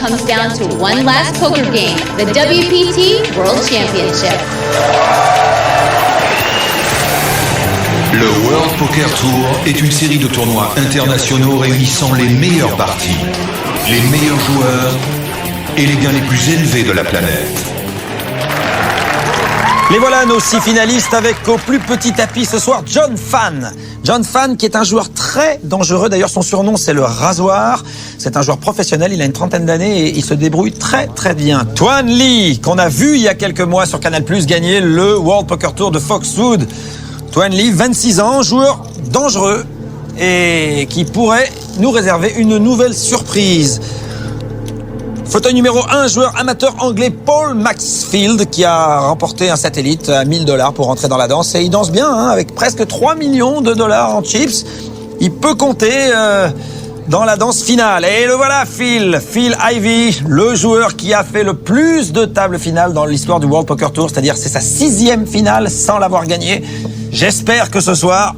comes down to one last poker game, the WPT World Championship. Le World Poker Tour est une série de tournois internationaux réunissant les meilleures parties, les meilleurs joueurs et les gains les plus élevés de la planète. Les voilà nos 6 finalistes avec au plus petit tapis ce soir John Fan. John Fan qui est un joueur très dangereux, d'ailleurs son surnom c'est le rasoir. C'est un joueur professionnel, il a une trentaine d'années et il se débrouille très très bien. Tuan Lee qu'on a vu il y a quelques mois sur Canal+ gagner le World Poker Tour de Foxwood. Tuan Lee, 26 ans, joueur dangereux et qui pourrait nous réserver une nouvelle surprise. Fauteuil numéro 1, joueur amateur anglais Paul Maxfield qui a remporté un satellite à $1000 pour rentrer dans la danse. Et il danse bien, hein, avec presque 3 millions de dollars en chips. Il peut compter dans la danse finale. Et le voilà, Phil Ivey, le joueur qui a fait le plus de tables finales dans l'histoire du World Poker Tour. C'est-à-dire c'est sa 6e finale sans l'avoir gagné. J'espère que ce soir,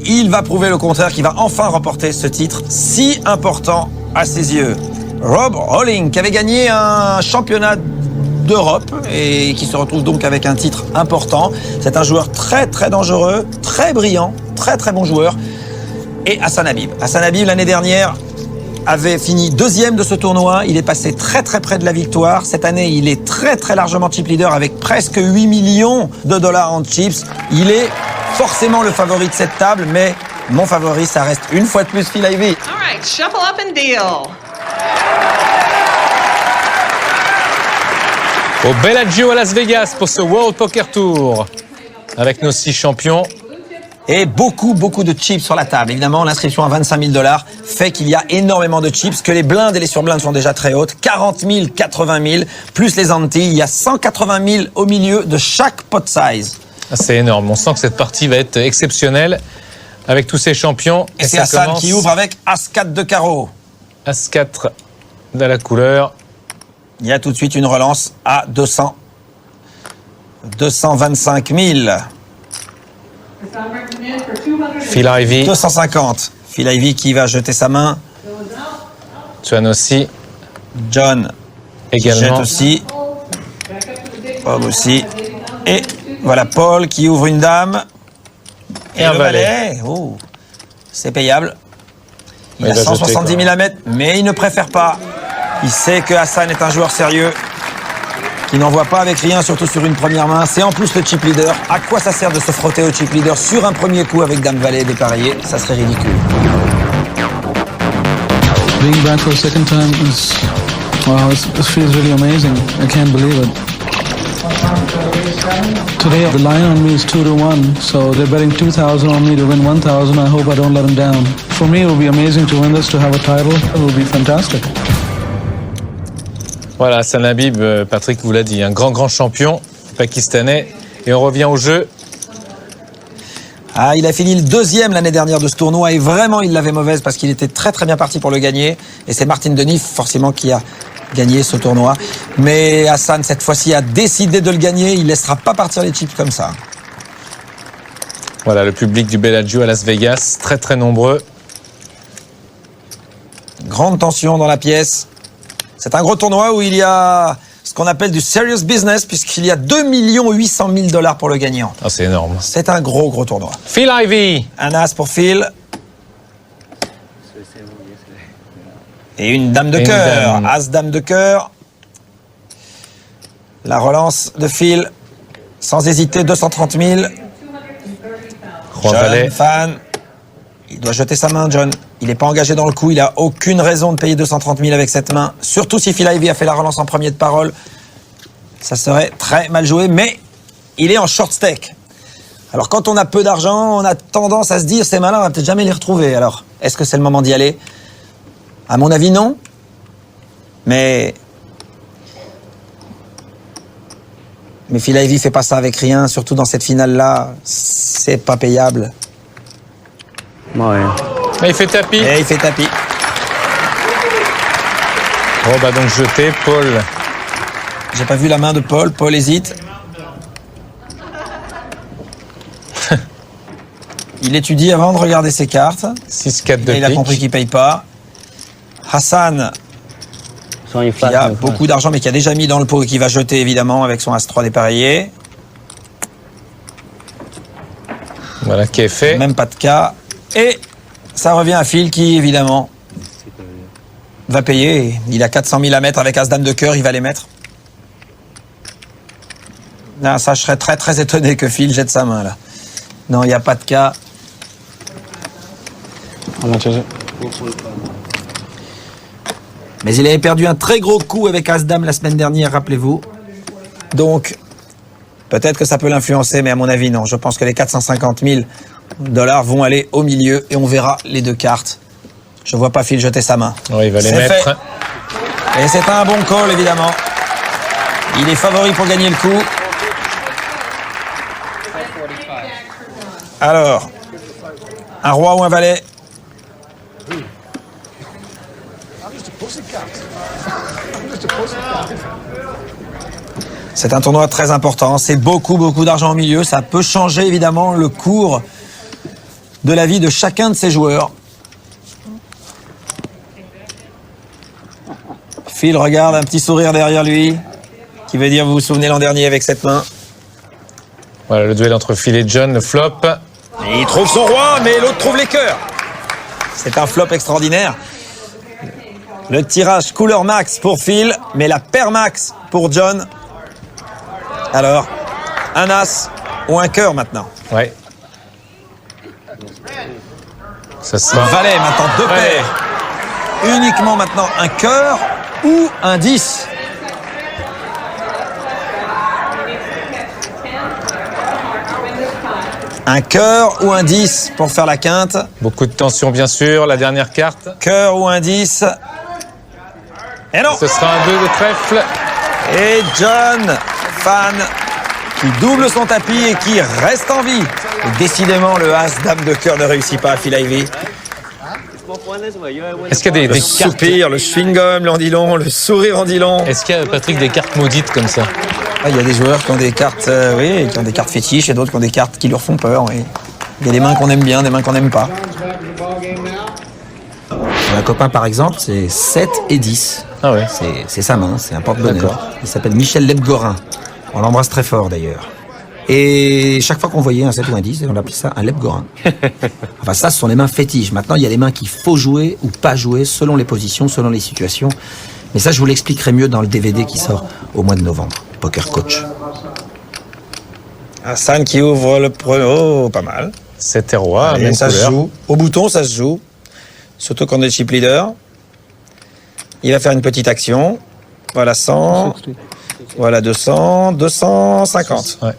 il va prouver le contraire, qu'il va enfin remporter ce titre si important à ses yeux. Rob Rolling, qui avait gagné un championnat d'Europe et qui se retrouve donc avec un titre important. C'est un joueur très très dangereux, très brillant, très très bon joueur. Et Hassan Habib. Hassan Habib, l'année dernière, avait fini 2e de ce tournoi. Il est passé très très près de la victoire. Cette année, il est très très largement chip leader avec presque 8 millions de dollars en chips. Il est forcément le favori de cette table, mais mon favori, ça reste une fois de plus Phil Ivey. All right, shuffle up and deal. Au Bellagio à Las Vegas pour ce World Poker Tour avec nos 6 champions. Et beaucoup de chips sur la table. Évidemment, l'inscription à $25 000 fait qu'il y a énormément de chips, que les blindes et les surblindes sont déjà très hautes. 40 000, 80 000, plus les antilles. Il y a 180 000 au milieu de chaque pot size. C'est énorme. On sent que cette partie va être exceptionnelle avec tous ces champions. Et c'est Hassan qui ouvre avec As-4 de carreau. As-4 de la couleur. Il y a tout de suite une relance à 225 000. Phil Ivey. 250. Phil Ivey qui va jeter sa main. Tuan aussi. John également. Jette aussi. Bob aussi. Et voilà Paul qui ouvre une dame. Et un valet. Oh, c'est payable. Il a va 170 000 à mettre, mais il ne préfère pas. Il sait que Hassan est un joueur sérieux, qui n'envoie pas avec rien, surtout sur une première main. C'est en plus le chip leader. À quoi ça sert de se frotter au chip leader sur un premier coup avec dame valet dépareillé? Ça serait ridicule. Being back for a second time is, wow, it feels really amazing. I can't believe it. Today the line on me is 2-1, so they're betting 2,000 on me to win 1,000. I hope I don't let them down. For me, it will be amazing to win this, to have a title. It will be fantastic. Voilà, Hassan Habib, Patrick vous l'a dit, un grand champion pakistanais. Et on revient au jeu. Ah, il a fini le 2e l'année dernière de ce tournoi et vraiment il l'avait mauvaise parce qu'il était très bien parti pour le gagner. Et c'est Martin Denif forcément qui a gagné ce tournoi. Mais Hassan cette fois-ci a décidé de le gagner. Il ne laissera pas partir les chips comme ça. Voilà, le public du Bellagio à Las Vegas, très nombreux. Grande tension dans la pièce. C'est un gros tournoi où il y a ce qu'on appelle du serious business puisqu'il y a 2 800 000 dollars pour le gagnant. Ah, c'est énorme. C'est un gros tournoi. Phil Ivey. Un as pour Phil. Et une dame de cœur. As, dame de cœur. La relance de Phil. Sans hésiter, 230 000. Roi valet. Fan. Il doit jeter sa main, John. Il n'est pas engagé dans le coup. Il n'a aucune raison de payer 230 000 avec cette main. Surtout si Phil Ivey a fait la relance en premier de parole. Ça serait très mal joué, mais il est en short stake. Alors quand on a peu d'argent, on a tendance à se dire c'est malin, on va peut-être jamais les retrouver. Alors, est-ce que c'est le moment d'y aller? À mon avis, non. Mais Phil Ivey fait pas ça avec rien, surtout dans cette finale-là. C'est pas payable. Ouais. Et il fait tapis. Et il fait tapis. Rob a donc jeté. Paul. J'ai pas vu la main de Paul. Paul hésite. Il étudie avant de regarder ses cartes. 6-4 de Et il a pique. compris qu'il paye pas. Hassan qui a beaucoup d'argent, mais qui a déjà mis dans le pot et qui va jeter évidemment avec son As-3 dépareillé. Voilà qui est fait. Même pas de cas. Et ça revient à Phil qui, évidemment, va payer. Il a 400 000 à mettre avec As-Dame de cœur, il va les mettre. Là, ça, je serais très très étonné que Phil jette sa main là. Non, il n'y a pas de cas. Mais il avait perdu un très gros coup avec As-Dame la semaine dernière, rappelez-vous. Donc, peut-être que ça peut l'influencer, mais à mon avis, non. Je pense que les 450 000 $ vont aller au milieu et on verra les deux cartes. Je vois pas Phil jeter sa main. Oui, il va les C'est mettre. fait. Et c'est un bon call, évidemment. Il est favori pour gagner le coup. Alors, un roi ou un valet? C'est un tournoi très important, c'est beaucoup d'argent au milieu, ça peut changer évidemment le cours de la vie de chacun de ces joueurs. Phil regarde, un petit sourire derrière lui, qui veut dire, vous vous souvenez l'an dernier avec cette main. Voilà le duel entre Phil et John, le flop. Et il trouve son roi, mais l'autre trouve les cœurs. C'est un flop extraordinaire. Le tirage couleur max pour Phil, mais la paire max pour John. Alors, un as ou un cœur maintenant. Ouais. Ça Un sera. valet maintenant, deux Ouais. paires. Uniquement maintenant un cœur ou un 10. Un cœur ou un 10 pour faire la quinte. Beaucoup de tension, bien sûr. La dernière carte. Cœur ou un 10. Et non. Ce sera un 2 de trèfle. Et John Fan qui double son tapis et qui reste en vie. Et décidément, le As-Dame de cœur ne réussit pas à Phil Ivey. Est-ce qu'il y a Le des cartes? soupir, le chewing-gum, l'en dit long, le sourire en dit long. Est-ce qu'il y a, Patrick, des cartes maudites comme ça? Ah, il y a des joueurs qui ont des cartes, oui, qui ont des cartes fétiches et d'autres qui ont des cartes qui leur font peur. Oui. Il y a des mains qu'on aime bien, des mains qu'on n'aime pas. Un copain, par exemple, c'est 7 et 10. Ah ouais. C'est sa main, c'est un porte-bonheur. D'accord. Il s'appelle Michel Lebgorin. On l'embrasse très fort d'ailleurs. Et chaque fois qu'on voyait un 7 ou un 10, on appelait ça un Lebgorin. Enfin, ça, ce sont les mains fétiches. Maintenant, il y a les mains qu'il faut jouer ou pas jouer selon les positions, selon les situations. Mais ça, je vous l'expliquerai mieux dans le DVD qui sort au mois de novembre. Poker Coach. Hassan qui ouvre le premier. Oh, pas mal. 7 et roi, Allez, même ça couleur. se joue. Au bouton, ça se joue. Surtout quand on est chip leader. Il va faire une petite action. Voilà 100. Voilà 200. 250. Ouais.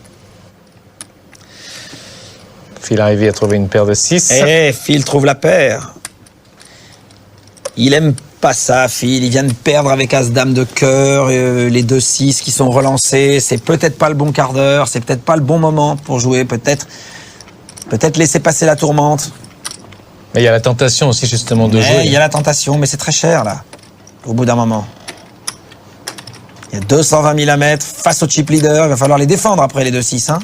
Phil arrivé à trouver une paire de 6. Eh, Phil trouve la paire. Il aime pas ça, Phil. Il vient de perdre avec As-Dame de cœur, les 2-6 qui sont relancés. C'est peut-être pas le bon quart d'heure, c'est peut-être pas le bon moment pour jouer. Peut-être laisser passer la tourmente. Mais il y a la tentation aussi, justement, de jouer. Il y a la tentation, mais c'est très cher, là, au bout d'un moment. Il y a 220 000 à mettre face au chip leader. Il va falloir les défendre après les 2-6, hein.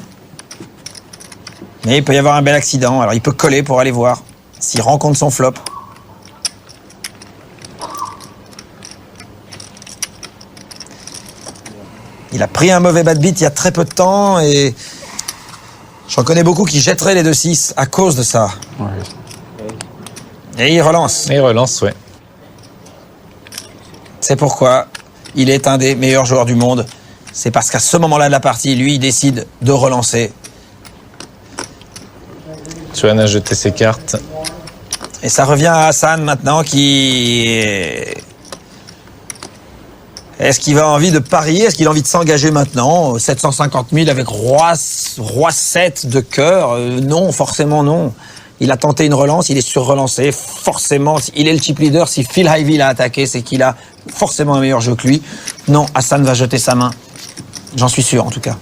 Mais il peut y avoir un bel accident. Alors, il peut coller pour aller voir s'il rencontre son flop. Il a pris un mauvais bad beat il y a très peu de temps et j'en connais beaucoup qui jetteraient les 2-6 à cause de ça. Et il relance. Et il relance, ouais. C'est pourquoi il est un des meilleurs joueurs du monde. C'est parce qu'à ce moment-là de la partie, lui, il décide de relancer. Johan a jeté ses cartes. Et ça revient à Hassan maintenant qui... Est-ce qu'il a envie de parier? Est-ce qu'il a envie de s'engager maintenant? 750 000 avec roi 7 de cœur? Non, forcément non. Il a tenté une relance, il est sur-relancé. Forcément, il est le chip leader. Si Phil Ivey l'a attaqué, c'est qu'il a forcément un meilleur jeu que lui. Non, Hassan va jeter sa main. J'en suis sûr, en tout cas.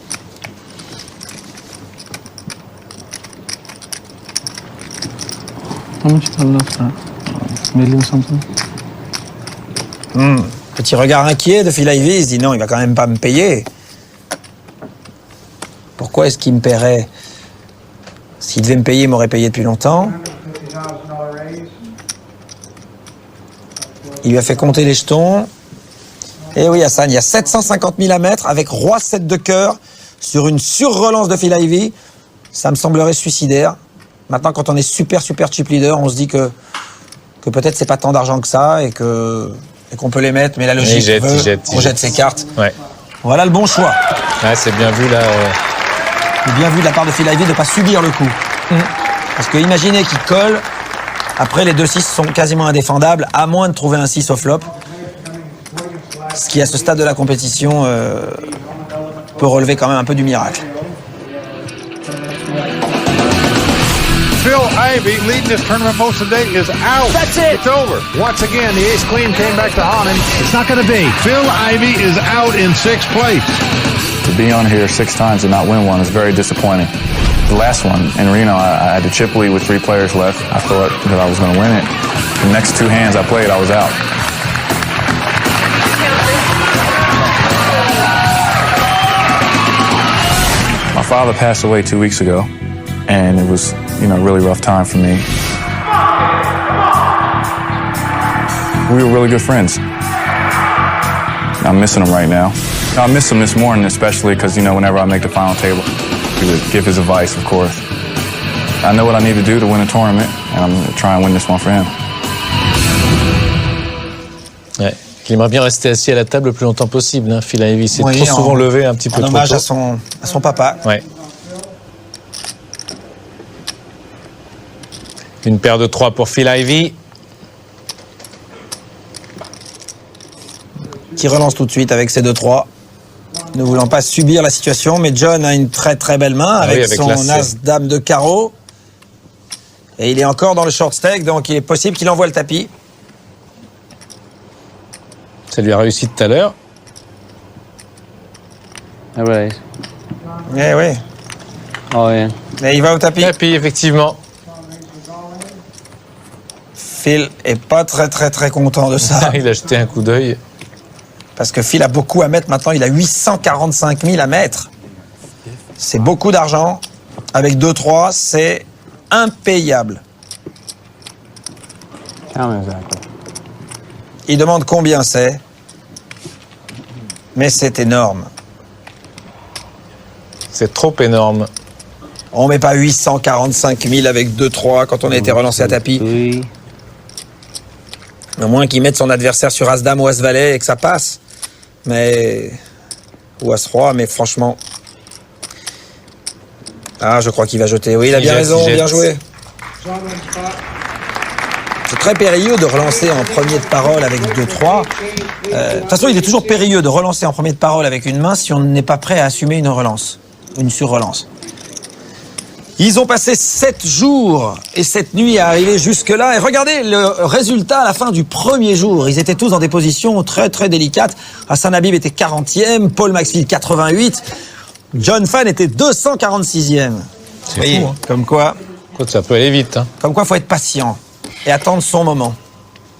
How much is left? Million something? Petit regard inquiet de Phil Ivey, il se dit non, il va quand même pas me payer. Pourquoi est-ce qu'il me paierait? S'il devait me payer, il m'aurait payé depuis longtemps. Il lui a fait compter les jetons. Et oui, Hassan, il y a 750 000 à mettre avec roi 7 de cœur sur une sur-relance de Phil Ivey. Ça me semblerait suicidaire. Maintenant, quand on est super chip leader, on se dit que peut-être c'est pas tant d'argent que ça et qu'on peut les mettre, mais la logique on jette ses cartes. Ouais. Voilà le bon choix. Ouais, c'est bien vu là. C'est bien vu de la part de Phil Ivey de ne pas subir le coup. Parce que imaginez qu'il colle, après les 2-6 sont quasiment indéfendables, à moins de trouver un 6 au flop. Ce qui, à ce stade de la compétition, peut relever quand même un peu du miracle. Phil Ivey, leading this tournament most of the day, is out. That's it. It's over. Once again, the ace queen came back to haunt him. It's not going to be. Phil Ivey is out in 6th place. To be on here 6 times and not win one is very disappointing. The last one in Reno, I had to chip lead with 3 players left. I thought that I was going to win it. The next 2 hands I played, I was out. My father passed away 2 weeks ago, and it was, a really rough time for me. We were really good friends. I'm missing him right now. I miss him this morning, especially because, whenever I make the final table, he would give his advice, of course. I know what I need to do to win a tournament, and I'm going to try and win this one for him. Ouais. Il aimerait bien rester assis à la table le plus longtemps possible. Hein. Phil Ivey s'est trop souvent levé un petit peu trop tôt. En hommage à son papa. Ouais. Une paire de 3 pour Phil Ivey. Qui relance tout de suite avec ses 2-3. Ne voulant pas subir la situation, mais John a une très belle main avec son as-dame de carreau. Et il est encore dans le short stake, donc il est possible qu'il envoie le tapis. Ça lui a réussi tout à l'heure. Ah ouais. Eh oui. Oh yeah. Et il va au tapis. Tapis, effectivement. Phil est pas très content de ça. Il a jeté un coup d'œil. Parce que Phil a beaucoup à mettre maintenant. Il a 845 000 à mettre. C'est beaucoup d'argent. Avec 2-3, c'est impayable. Il demande combien c'est. Mais c'est énorme. C'est trop énorme. On met pas 845 000 avec 2-3 quand on a été relancé à tapis. Oui. À moins qu'il mette son adversaire sur As-Dame ou As-Valet et que ça passe. Mais... Ou As-Roi, mais franchement... Ah, je crois qu'il va jeter. Oui, il a bien raison, bien joué. C'est très périlleux de relancer en premier de parole avec 2-3. De toute façon, il est toujours périlleux de relancer en premier de parole avec une main si on n'est pas prêt à assumer une relance, une sur-relance. Ils ont passé 7 jours et 7 nuits à arriver jusque-là. Et regardez le résultat à la fin du premier jour. Ils étaient tous dans des positions très délicates. Hassan Habib était 40e, Paul Maxfield 88. John Fan était 246e. C'est fou, hein. Comme quoi... Ça peut aller vite. Hein. Comme quoi, il faut être patient et attendre son moment.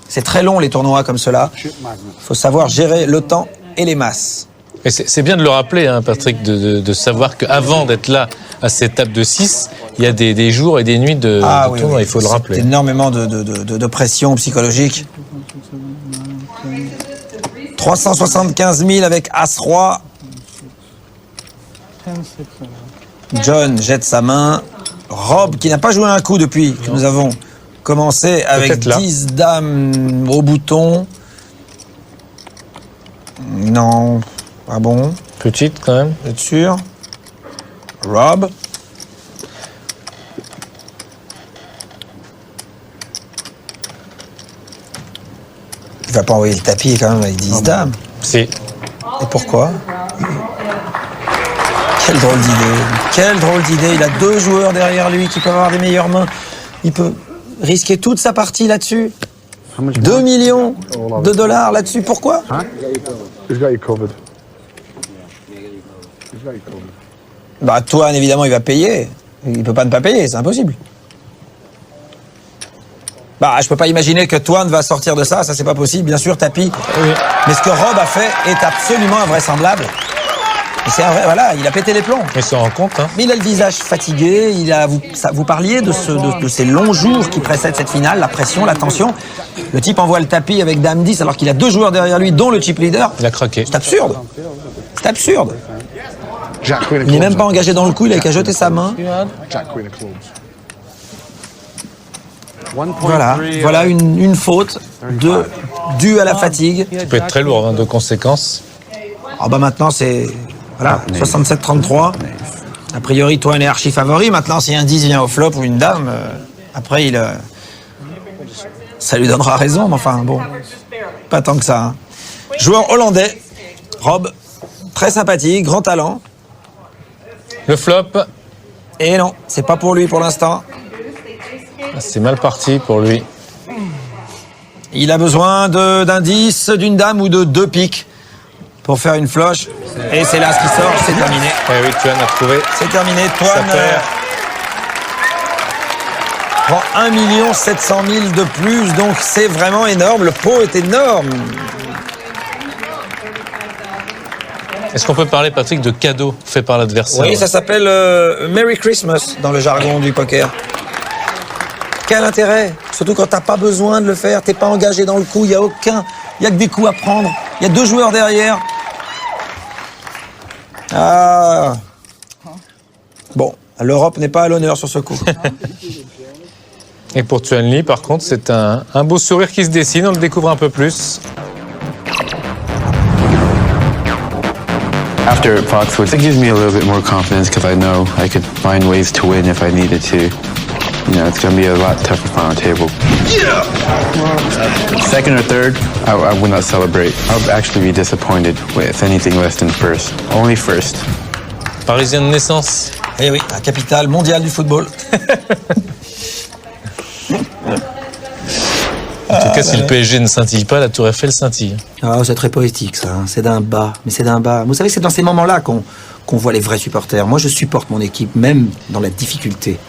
C'est très long, les tournois comme cela. Il faut savoir gérer le temps et les masses. Et c'est bien de le rappeler, hein, Patrick, de savoir qu'avant d'être là à cette table de 6, il y a des jours et des nuits de tournoi, oui. Il faut le rappeler. C'est énormément de pression psychologique. 375 000 avec As-Roi. John jette sa main. Rob, qui n'a pas joué un coup depuis que nous avons commencé, avec 10 dames au bouton. Non, pas bon. Petite quand même. Vous êtes sûr? Rob. Il va pas envoyer le tapis quand même avec 10 dames. Si. Et pourquoi? Quelle drôle d'idée. Quelle drôle d'idée. Il a 2 joueurs derrière lui qui peuvent avoir des meilleures mains. Il peut risquer toute sa partie là-dessus. 2 millions de dollars là-dessus. Pourquoi? Bah, Toine, évidemment, il va payer. Il peut pas ne pas payer, c'est impossible. Bah, je peux pas imaginer que Toine va sortir de ça c'est pas possible. Bien sûr, tapis. Oui. Mais ce que Rob a fait est absolument invraisemblable. Voilà, il a pété les plombs. Il s'en rend compte. Hein. Mais il a le visage fatigué. Vous parliez de ces longs jours qui précèdent cette finale, la pression, la tension. Le type envoie le tapis avec Dame 10 alors qu'il a 2 joueurs derrière lui, dont le chip leader. Il a craqué. C'est absurde. C'est absurde. Il n'est même pas engagé dans le coup, il a qu'à jeter sa main. Voilà une faute due à la fatigue. Ça peut être très lourd, hein, de conséquences. Maintenant, c'est 67-33. A priori, Toine est archi favori. Maintenant, si un 10 vient au flop ou une dame, après, ça lui donnera raison. Mais enfin, bon, pas tant que ça. Hein. Joueur hollandais, Rob, très sympathique, grand talent. Le flop. Et non, c'est pas pour lui pour l'instant. C'est mal parti pour lui. Il a besoin d'un 10, d'une dame ou de 2 piques pour faire une floche. Et c'est là ce qui sort, c'est terminé. Eh oui, Toine a trouvé. C'est terminé. Toine prend 1 700 000 de plus, donc c'est vraiment énorme. Le pot est énorme. Est-ce qu'on peut parler, Patrick, de cadeau fait par l'adversaire? Oui, ça s'appelle Merry Christmas dans le jargon du poker. Quel intérêt? Surtout quand t'as pas besoin de le faire, t'es pas engagé dans le coup, il y a que des coups à prendre. Il y a 2 joueurs derrière. Ah. Bon, l'Europe n'est pas à l'honneur sur ce coup. Et pour Tuan Lee, par contre, c'est un beau sourire qui se dessine, on le découvre un peu plus. After Foxwoods, it gives me a little bit more confidence because I know I could find ways to win if I needed to. You know, it's going to be a lot tougher final table. Yeah! Second or third, I would not celebrate. I would actually be disappointed with anything less than first. Only first. Parisien de naissance. Eh oui, la capitale mondiale du football. En tout cas, si le PSG ne scintille pas, la Tour Eiffel scintille. Ah, c'est très poétique, ça. Hein. C'est d'un bas. Mais c'est d'un bas. Vous savez, c'est dans ces moments-là qu'on voit les vrais supporters. Moi, je supporte mon équipe, même dans la difficulté.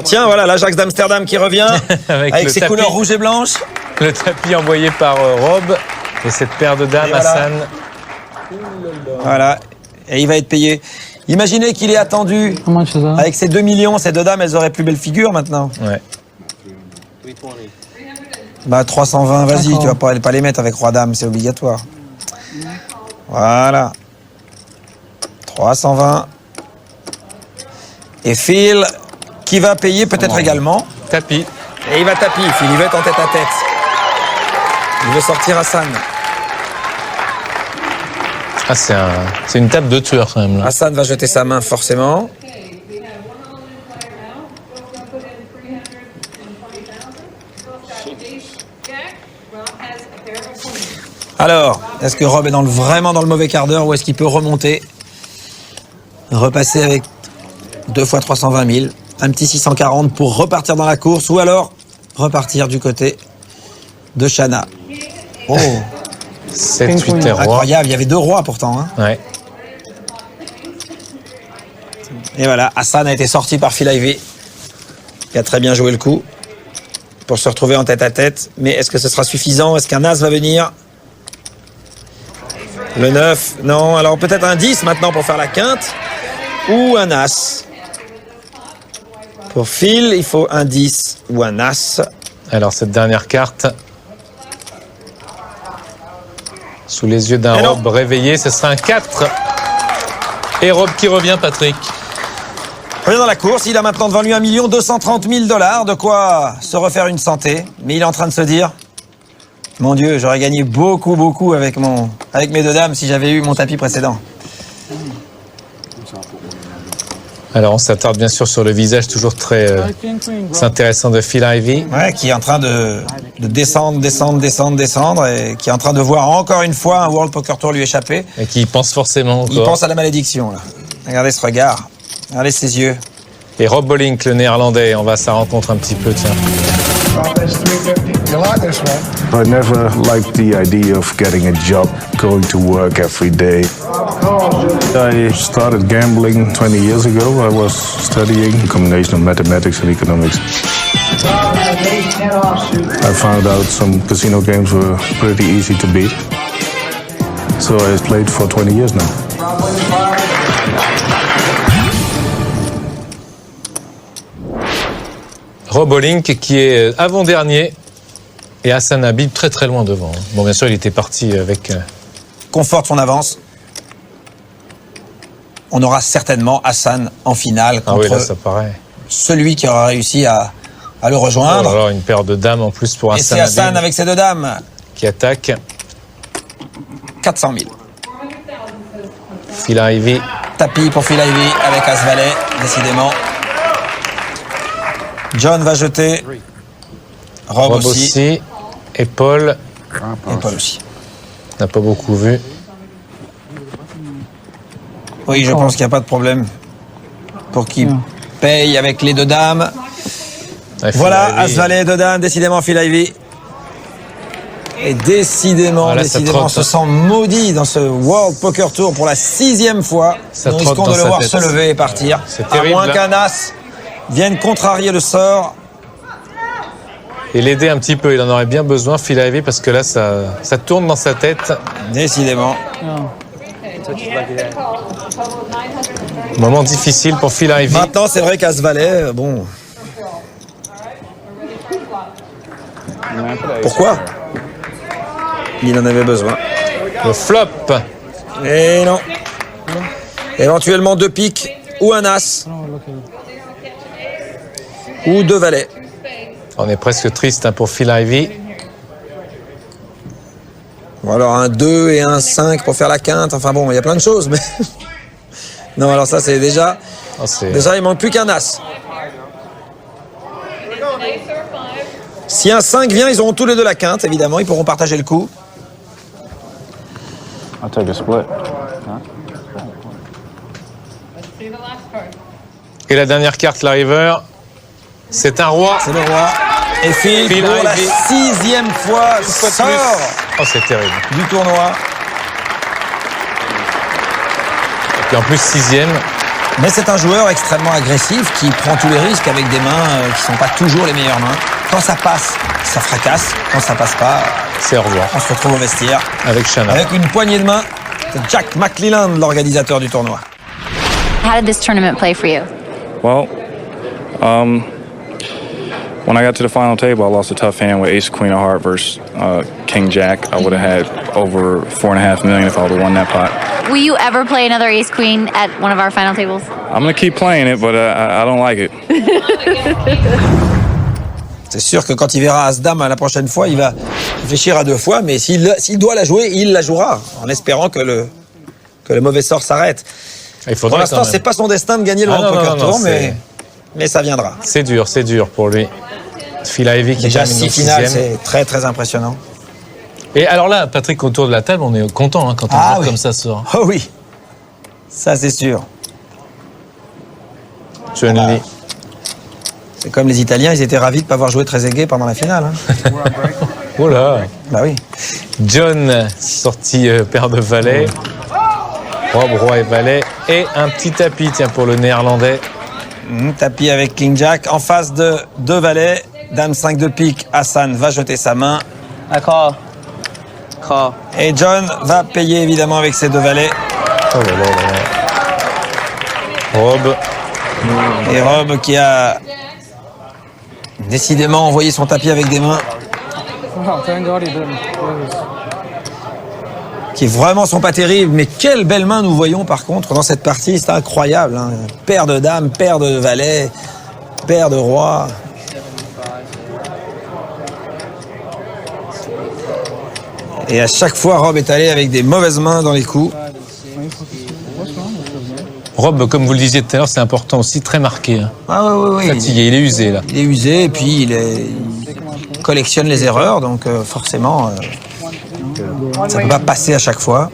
Tiens, voilà, l'Ajax d'Amsterdam qui revient avec ses couleurs rouges et blanches. Le tapis envoyé par Rob et cette paire de dames, voilà. Hassan. Voilà, et il va être payé. Imaginez qu'il est attendu. Avec ces 2 millions, ces 2 dames, elles auraient plus belle figure maintenant. Ouais. 320, vas-y, tu vas pas les mettre avec roi-dame, c'est obligatoire. Voilà. 320. Et Phil, qui va payer peut-être également. Tapis. Et il va tapis, Phil, il veut être en tête à tête. Il veut sortir Hassan. Ah, c'est une table de tueur quand même. Là. Hassan va jeter sa main forcément. Alors, est-ce que Rob est vraiment dans le mauvais quart d'heure ou est-ce qu'il peut remonter, repasser avec 2 fois 320 000, un petit 640 pour repartir dans la course ou alors repartir du côté de Shanna. Oh 7-8 rois. Incroyable, il y avait 2 rois pourtant. Hein. Ouais. Et voilà, Hassan a été sorti par Phil Ivey, qui a très bien joué le coup pour se retrouver en tête à tête. Mais est-ce que ce sera suffisant? Est-ce qu'un as va venir? Le 9, non. Alors peut-être un 10 maintenant pour faire la quinte. Ou un as. Pour Phil, il faut un 10 ou un as. Alors cette dernière carte, sous les yeux d'un Rob réveillé, ce sera un 4. Et Rob qui revient, Patrick. Revient dans la course, il a maintenant devant lui 1 230 000 $, de quoi se refaire une santé. Mais il est en train de se dire, mon Dieu, j'aurais gagné beaucoup avec mes 2 dames si j'avais eu mon tapis précédent. Alors on s'attarde bien sûr sur le visage toujours très intéressant de Phil Ivey. Ouais, qui est en train de descendre et qui est en train de voir encore une fois un World Poker Tour lui échapper. Et qui pense forcément encore. Il pense à la malédiction là. Regardez ce regard, regardez ses yeux. Et Rob Bolink, le néerlandais, on va à sa rencontre un petit peu, tiens. I never liked the idea of getting a job, going to work every day. I started gambling 20 years ago. I was studying a combination of mathematics and economics. I found out some casino games were pretty easy to beat. So I've played for 20 years now. Rob Hoelink qui est avant-dernier et Hassan Habib très très loin devant. Bon, bien sûr, il était parti avec... Conforte son avance. On aura certainement Hassan en finale contre oui, là, ça paraît. Celui qui aura réussi à le rejoindre. Alors, une paire de dames en plus pour Hassan Habib. Et c'est Hassan Habib avec ses deux dames qui attaque. 400 000. Phil Ivey. Tapis pour Phil Ivey avec As-Valet, décidément. John va jeter. Rob aussi. Et Paul. Et Paul aussi. N'a pas beaucoup vu. Oui, je pense qu'il n'y a pas de problème pour qu'il paye avec les deux dames. Voilà, As-Valet, deux dames, décidément Phil Ivey. Et décidément, décidément, se sent maudit dans ce World Poker Tour pour la 6e fois. Nous risquons de le voir se lever et partir. C'est terrible. À moins qu'un as vienne contrarier le sort. Et l'aider un petit peu, il en aurait bien besoin, Phil Ivey, parce que là, ça tourne dans sa tête. Décidément. Moment difficile pour Phil Ivey. Maintenant, c'est vrai qu'As-Valet, bon... Pourquoi? Il en avait besoin. Le flop. Et non. Éventuellement deux piques ou un as. Ou deux valets. On est presque triste pour Phil Ivey. Ou alors un 2 et un 5 pour faire la quinte. Enfin bon, il y a plein de choses. Mais non, alors ça c'est déjà... Déjà, il manque plus qu'un as. Si un 5 vient, ils auront tous les deux la quinte, évidemment. Ils pourront partager le coup. I'll take a split. Et la dernière carte, la river, c'est un roi. C'est le roi. Et Phil pour Ivey. la 6e fois, sort Oh, c'est terrible. du tournoi. Et puis en plus, 6e. Mais c'est un joueur extrêmement agressif qui prend tous les risques avec des mains qui ne sont pas toujours les meilleures mains. Quand ça passe, ça fracasse. Quand ça passe pas, c'est au revoir. On se retrouve au vestiaire. Avec Shannon. Avec une poignée de main. C'est Jack McClelland, l'organisateur du tournoi. How did this tournament play for you? Well, when I got to the final table, I lost a tough hand with Ace Queen of Heart versus King Jack. I would have had over $4.5 million if I would have won that pot. Will you ever play another Ace Queen at one of our final tables? I'm going to keep playing it, but I don't like it. C'est sûr que quand il verra As-Dame la prochaine fois, il va réfléchir à deux fois, mais s'il doit la jouer, il la jouera, en espérant que le mauvais sort s'arrête. Pour l'instant, c'est pas son destin de gagner le World Poker Tour, mais ça viendra. C'est dur pour lui. Phil Ivey qui déjà termine 6 finales, c'est très très impressionnant. Et alors là, Patrick, autour de la table, on est content quand on voit comme ça sort. Oh oui, ça c'est sûr. John Lee. C'est comme les Italiens, ils étaient ravis de ne pas avoir joué Trezeguet pendant la finale. Hein. Oh là. Bah oui. John, sorti paire de valets. Rob, roi et valet. Et un petit tapis, tiens, pour le néerlandais. Tapis avec King Jack. En face de deux valets. Dame 5 de pique. Hassan va jeter sa main. Call. Et John va payer évidemment avec ses deux valets. Oh là là là. Rob. Et Rob qui a décidément envoyé son tapis avec des mains qui vraiment sont pas terribles, mais quelles belles mains nous voyons par contre dans cette partie, c'est incroyable, hein. Paire de dames, paire de valets, paire de rois. Et à chaque fois, Rob est allé avec des mauvaises mains dans les coups. Rob, comme vous le disiez tout à l'heure, c'est important aussi, très marqué. Hein. Ah oui. Fatigué, il est usé là. Il est usé et puis il collectionne les erreurs, donc forcément, ça ne peut pas passer à chaque fois.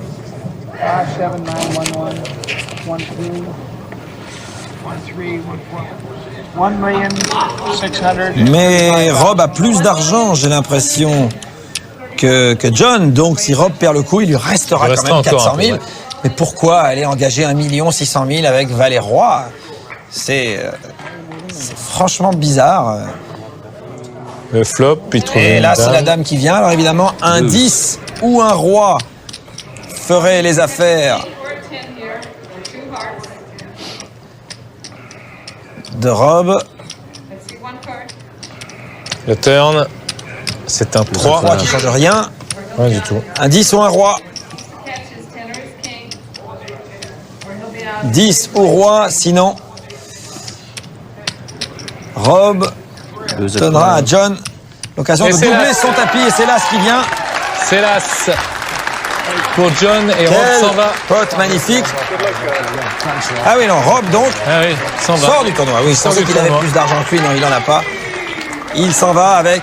Mais Rob a plus d'argent, j'ai l'impression, que John. Donc si Rob perd le coup, il lui restera quand même 400 000. Mais pourquoi aller engager 1 600 000 avec Valet Roi? C'est franchement bizarre. Le flop, il trouve. Et là, c'est la dame qui vient. Alors évidemment, un 10 ou un roi ferait les affaires de Rob. Le turn, c'est un 3. 3 qui ne change rien. Rien du tout. Un 10 ou un roi. 10 ou roi, sinon Rob donnera à John l'occasion de doubler son tapis et c'est là ce qui vient. C'est l'as pour John et Rob s'en va. Pote magnifique. Ah oui, non, Rob donc Ah oui, s'en va. sort du tournoi. Oui, je pensais qu'il avait plus d'argent que lui, non, il n'en a pas. Il s'en va avec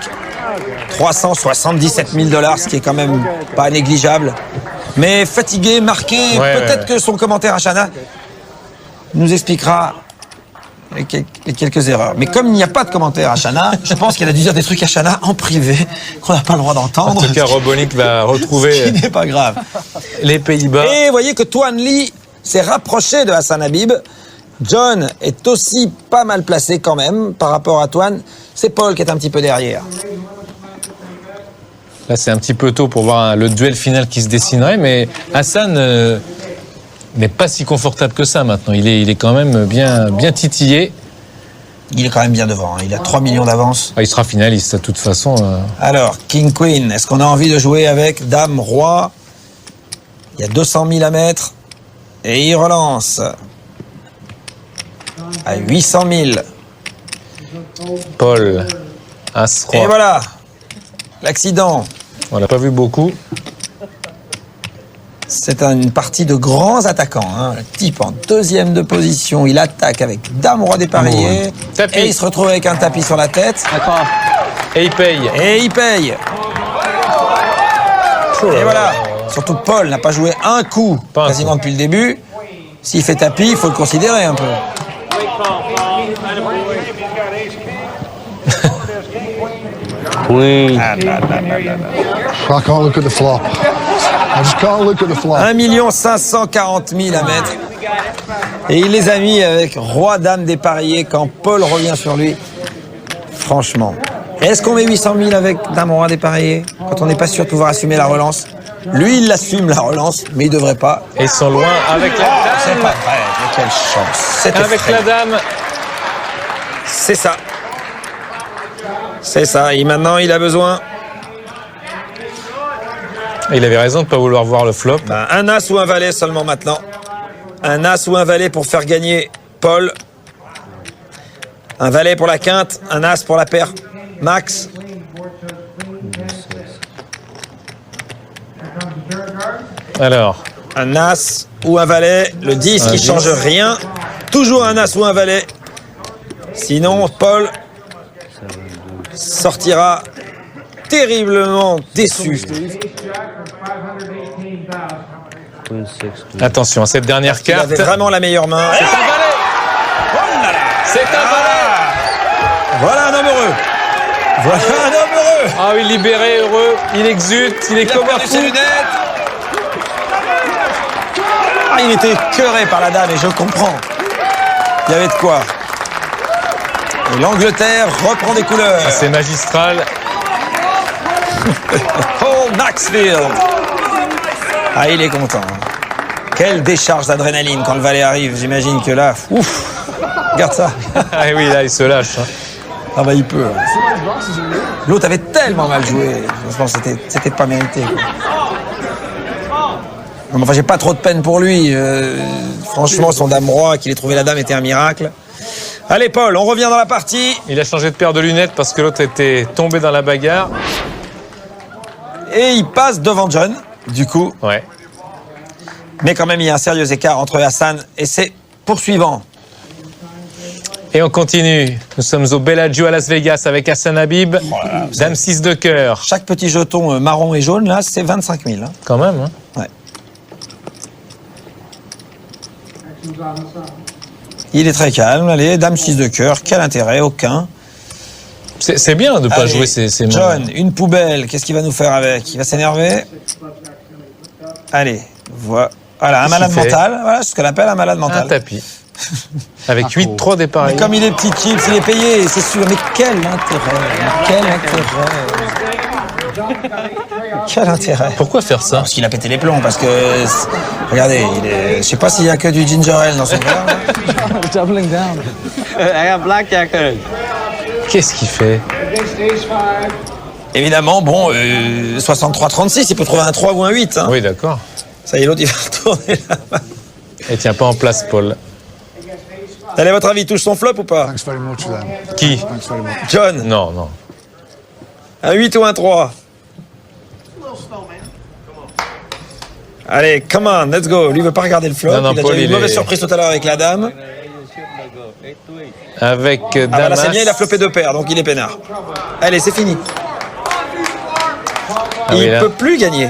377 000 $, ce qui est quand même pas négligeable. Mais fatigué, marqué, peut-être que son commentaire à Shanna nous expliquera les quelques erreurs. Mais comme il n'y a pas de commentaire à Shanna, je pense qu'il a dû dire des trucs à Shanna en privé qu'on n'a pas le droit d'entendre. En tout cas, Robonic va retrouver Ce qui n'est pas grave. les Pays-Bas. Et vous voyez que Tuan Lee s'est rapproché de Hassan Habib. John est aussi pas mal placé quand même par rapport à Tuan. C'est Paul qui est un petit peu derrière. Là, c'est un petit peu tôt pour voir le duel final qui se dessinerait, mais Hassan n'est pas si confortable que ça maintenant. Il est quand même bien titillé. Il est quand même bien devant, hein. Il a 3 millions d'avance. Ah, il sera finaliste de toute façon. Alors, King Queen, est-ce qu'on a envie de jouer avec Dame Roi? Il y a 200 000 à mettre. Et il relance à 800 000. Paul, As-Roi. Et voilà, l'accident. On l'a pas vu beaucoup. C'est une partie de grands attaquants, hein. Le type en deuxième de position, il attaque avec Dame Roi dépareillé. Tapis. Et il se retrouve avec un tapis sur la tête. Et il paye. Et il paye. Et voilà. Surtout Paul n'a pas joué un coup quasiment depuis le début. S'il fait tapis, il faut le considérer un peu. Queen. I can't look at the flop. I just can't look at the flop. 1 540 000 à mettre. Et il les a mis avec Roi Dame dépareillé quand Paul revient sur lui. Franchement. Est-ce qu'on met 800 000 avec Dame Roi dépareillé quand on n'est pas sûr de pouvoir assumer la relance? Lui, il assume la relance, mais il devrait pas. Et ils sont loin avec la dame. C'est pas vrai, mais quelle chance. C'était Avec frais. la dame. C'est ça. C'est ça. Et maintenant, il a besoin. Il avait raison de ne pas vouloir voir le flop. Un as ou un valet seulement maintenant. Un as ou un valet pour faire gagner Paul. Un valet pour la quinte, un as pour la paire. Max. Alors. Un as ou un valet. Le 10 qui change rien. Toujours un as ou un valet. Sinon, Paul sortira terriblement déçu. Attention, cette dernière Il carte. avait vraiment la meilleure main. C'est un valet. C'est un valet. Voilà un homme heureux. Voilà un homme heureux. Ah oui, libéré, heureux. Il exulte, il est Il a comme un perdu ses fou. lunettes. Ah, il était écœuré par la dame et je comprends. Il y avait de quoi. Et l'Angleterre reprend des couleurs. Ah, c'est magistral. Paul Maxfield. Ah, il est content. Quelle décharge d'adrénaline quand le valet arrive. J'imagine que là, ouf, regarde ça. Ah oui, là, il se lâche. Ah bah il peut. L'autre avait tellement mal joué. Je pense que c'était pas mérité. Non, enfin, j'ai pas trop de peine pour lui. Franchement, son dame roi, qu'il ait trouvé la dame, était un miracle. Allez, Paul, on revient dans la partie. Il a changé de paire de lunettes parce que l'autre était tombé dans la bagarre. Et il passe devant John, du coup. Ouais. Mais quand même, il y a un sérieux écart entre Hassan et ses poursuivants. Et on continue. Nous sommes au Bellagio à Las Vegas avec Hassan Habib. Oh là là, Dame 6 de cœur. Chaque petit jeton marron et jaune, là, c'est 25 000. Hein. Quand même, hein. Ouais. Il est très calme. Allez, Dame 6 de cœur. Quel intérêt? Aucun. C'est bien de ne pas Allez, jouer ces John, une poubelle. Qu'est-ce qu'il va nous faire avec? Il va s'énerver. Allez, voilà, un malade mental. Voilà ce qu'on appelle un malade mental. Un tapis. Avec 8-3 dépareillés. Mais comme il est petit chips, il est payé, c'est sûr. Mais quel intérêt? Quel intérêt? Quel intérêt? Pourquoi faire ça? Parce qu'il a pété les plombs, parce que... Regardez, je sais pas s'il y a que du ginger ale dans son verre. Doubling down. I got blackjack. Qu'est-ce qu'il fait? Évidemment, bon, 63-36, il peut trouver un 3 ou un 8. Hein. Oui, d'accord. Ça y est, l'autre, il va retourner là-bas. Et tient pas en place, Paul. Allez, à votre avis, il touche son flop ou pas? Thanks very much, then. Qui? Thanks very much. John, Non, non. un 8 ou un 3? Allez, come on, let's go. Lui, il veut pas regarder le flop. Non, non, il a Paul, déjà eu une il mauvaise est- surprise tout à l'heure avec la dame. Avec Ah bah là, Damas. c'est bien, il a flopé 2 paires, donc il est peinard. Allez, c'est fini. Ah oui, il là. peut plus gagner.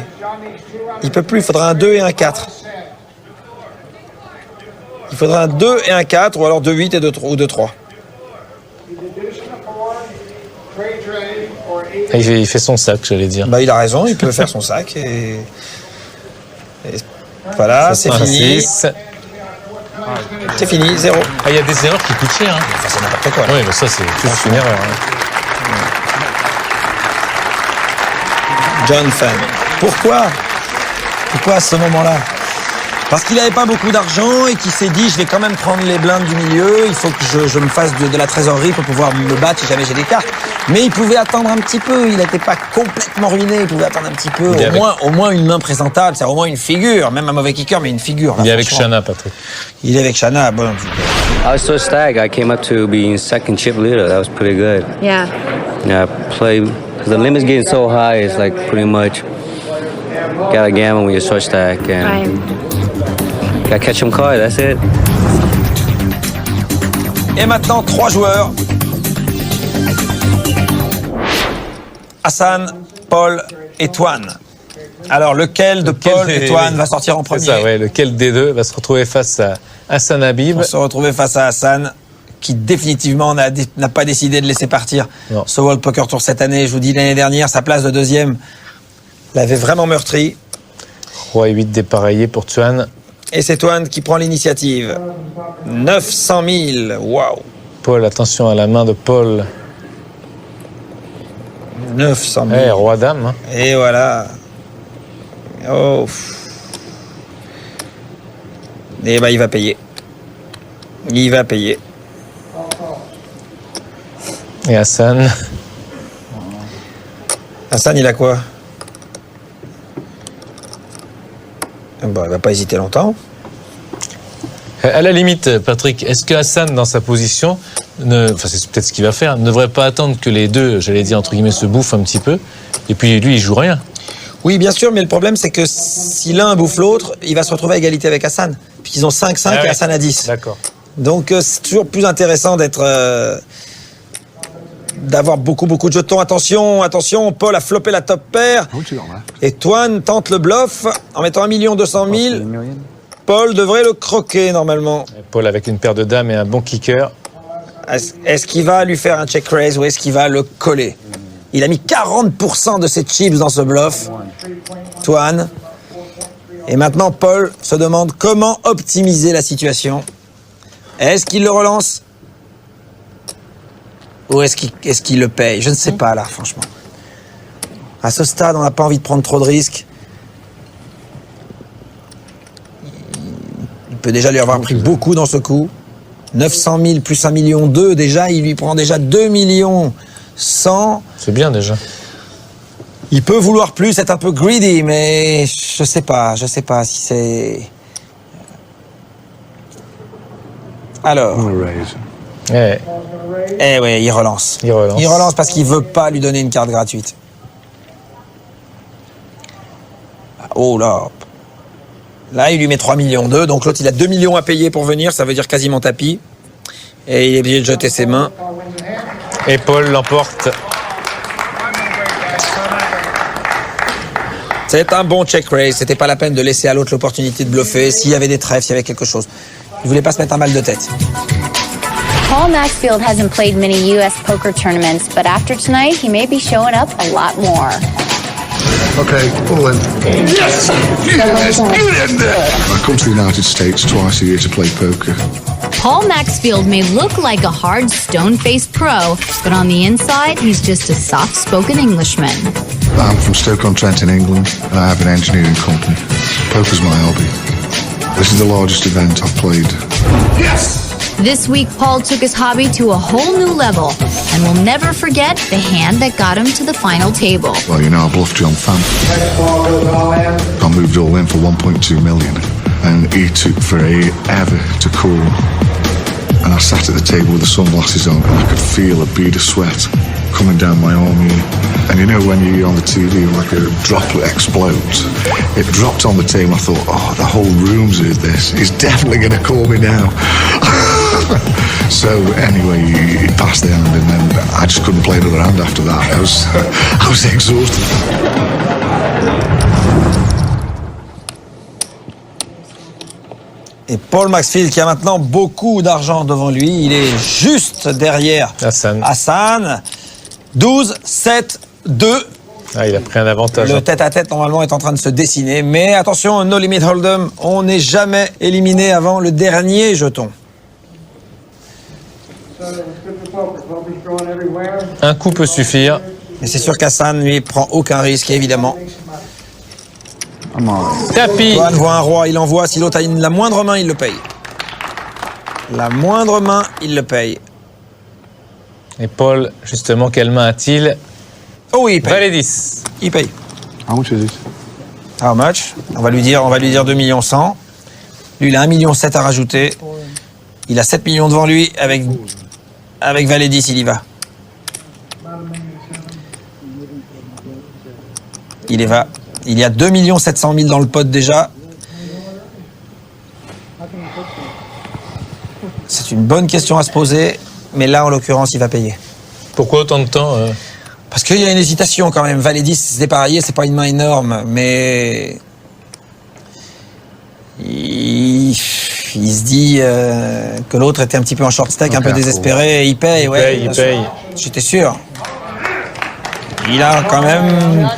Il peut plus, il faudra un 2 et un 4. Il faudra un 2 et un 4, ou alors 2 8 et 2 3, ou 2 3. Il fait son sac, j'allais dire. Bah, il a raison, il peut faire son sac et voilà, c'est Un fini. 6. C'est fini, 0. Ah, il y a des erreurs qui coûtent cher. Hein. Enfin, c'est n'importe quoi. Là. Oui, mais ça, c'est juste une erreur. Hein. John Fan. Pourquoi à ce moment-là? Parce qu'il n'avait pas beaucoup d'argent et qu'il s'est dit, je vais quand même prendre les blindes du milieu, il faut que je me fasse de la trésorerie pour pouvoir me battre si jamais j'ai des cartes. Mais il pouvait attendre un petit peu, il n'était pas complètement ruiné, il pouvait attendre un petit peu, au moins une main présentable, c'est au moins une figure, même un mauvais kicker, mais une figure. Là, Il est avec franchement. Shanna, Patrick. Il est avec Shanna, bon. I was so stag. I came up to being second chip leader. That was pretty good. Yeah. Yeah, I play because the limit's getting so high. It's like pretty much gotta gamble when you're short stack and gotta catch them cards. That's it. Et maintenant, 3 joueurs. Hassan, Paul et Toine. Alors, lequel de Paul et Toine va sortir en premier? C'est ça, ouais. Lequel des deux va se retrouver face à Hassan Habib? On se retrouver face à Hassan, qui définitivement n'a pas décidé de laisser partir Non. ce World Poker Tour cette année. Je vous dis, l'année dernière, sa place de deuxième l'avait vraiment meurtri. 3 et 8 dépareillés pour Tuan. Et c'est Toine qui prend l'initiative. 900 000, waouh! Paul, attention à la main de Paul. 900 Eh, 000. roi-dame. Hein. Et voilà. Oh. Et bah, il va payer. Il va payer. Et Hassan. Hassan, il a quoi? Bah, il va pas hésiter longtemps. À la limite, Patrick, est-ce que Hassan, dans sa position, enfin c'est peut-être ce qu'il va faire, ne devrait pas attendre que les deux, j'allais dire entre guillemets, se bouffent un petit peu, et puis lui, il joue rien. Oui, bien sûr, mais le problème, c'est que si l'un bouffe l'autre, il va se retrouver à égalité avec Hassan. Puisqu'ils ont 5-5 et ouais. Hassan a 10. D'accord. Donc, c'est toujours plus intéressant d'avoir beaucoup de jetons. Attention, Paul a floppé la top paire. Et Toine tente le bluff en mettant 1 200 000. Paul devrait le croquer, normalement. Et Paul avec une paire de dames et un bon kicker. Est-ce qu'il va lui faire un check raise ou est-ce qu'il va le coller? Il a mis 40% de ses chips dans ce bluff, Toine. Et maintenant, Paul se demande comment optimiser la situation. Est-ce qu'il le relance? Ou est-ce qu'il le paye? Je ne sais pas, là, franchement. À ce stade, on n'a pas envie de prendre trop de risques. Il peut déjà lui avoir pris beaucoup dans ce coup. 900 000 plus 1 million 2, déjà, il lui prend déjà 2 millions 100. C'est bien déjà. Il peut vouloir plus, être un peu greedy, mais je sais pas si c'est... Alors... Ouais. Eh ouais, il relance. Il relance. Il relance parce qu'il veut pas lui donner une carte gratuite. Oh là. Là, il lui met 3 millions 2, donc l'autre, il a 2 millions à payer pour venir, ça veut dire quasiment tapis. Et il est obligé de jeter ses mains. Et Paul l'emporte. C'est un bon check raise, c'était pas la peine de laisser à l'autre l'opportunité de bluffer, s'il y avait des trèfles, s'il y avait quelque chose. Il voulait pas se mettre un mal de tête. Paul Maxfield hasn't played many U.S. poker tournaments, but after tonight, he may be showing up a lot more. Okay, all in. Yes! Yes! Get in there! I come to the United States twice a year to play poker. Paul Maxfield may look like a hard, stone-faced pro, but on the inside, he's just a soft-spoken Englishman. I'm from Stoke-on-Trent in England, and I have an engineering company. Poker's my hobby. This is the largest event I've played. Yes! This week, Paul took his hobby to a whole new level and will never forget the hand that got him to the final table. Well, you know, I bluffed John Fan. I moved all in for 1.2 million, and he took forever to call. And I sat at the table with the sunglasses on, and I could feel a bead of sweat coming down my arm here. And you know when you're on the TV, like a droplet explodes. It dropped on the table. I thought, oh, the whole room's is this. He's definitely going to call me now. So anyway, he passed the hand, and then I just couldn't play another hand after that. I was exhausted. Et Paul Maxfield qui a maintenant beaucoup d'argent devant lui, il est juste derrière Hassan. 12, 7, 2. Ah, il a pris un avantage. Le tête-à-tête normalement est en train de se dessiner, mais attention, no limit hold'em, on n'est jamais éliminé avant le dernier jeton. Un coup peut suffire. Mais c'est sûr qu'Hassan, lui, prend aucun risque, évidemment. Tapis. Toine voit un roi, il envoie. Si l'autre a la moindre main, il le paye. La moindre main, il le paye. Et Paul, justement, quelle main a-t-il? Oh oui, il paye. Valet 10. Il paye. How much is it? How much? On va lui dire 2 millions 100. Lui, il a 1,7 million à rajouter. Il a 7 millions devant lui. Avec Valet 10, il y va. Il y va. Il y a 2 700 000 dans le pot déjà. C'est une bonne question à se poser, mais là, en l'occurrence, il va payer. Pourquoi autant de temps Parce qu'il y a une hésitation quand même. Valet 10, c'est dépareillé, c'est pas une main énorme, mais... Il se dit que l'autre était un petit peu en short stack, un peu désespéré, et il paye, ouais. Il paye. J'étais sûr. Il a quand même...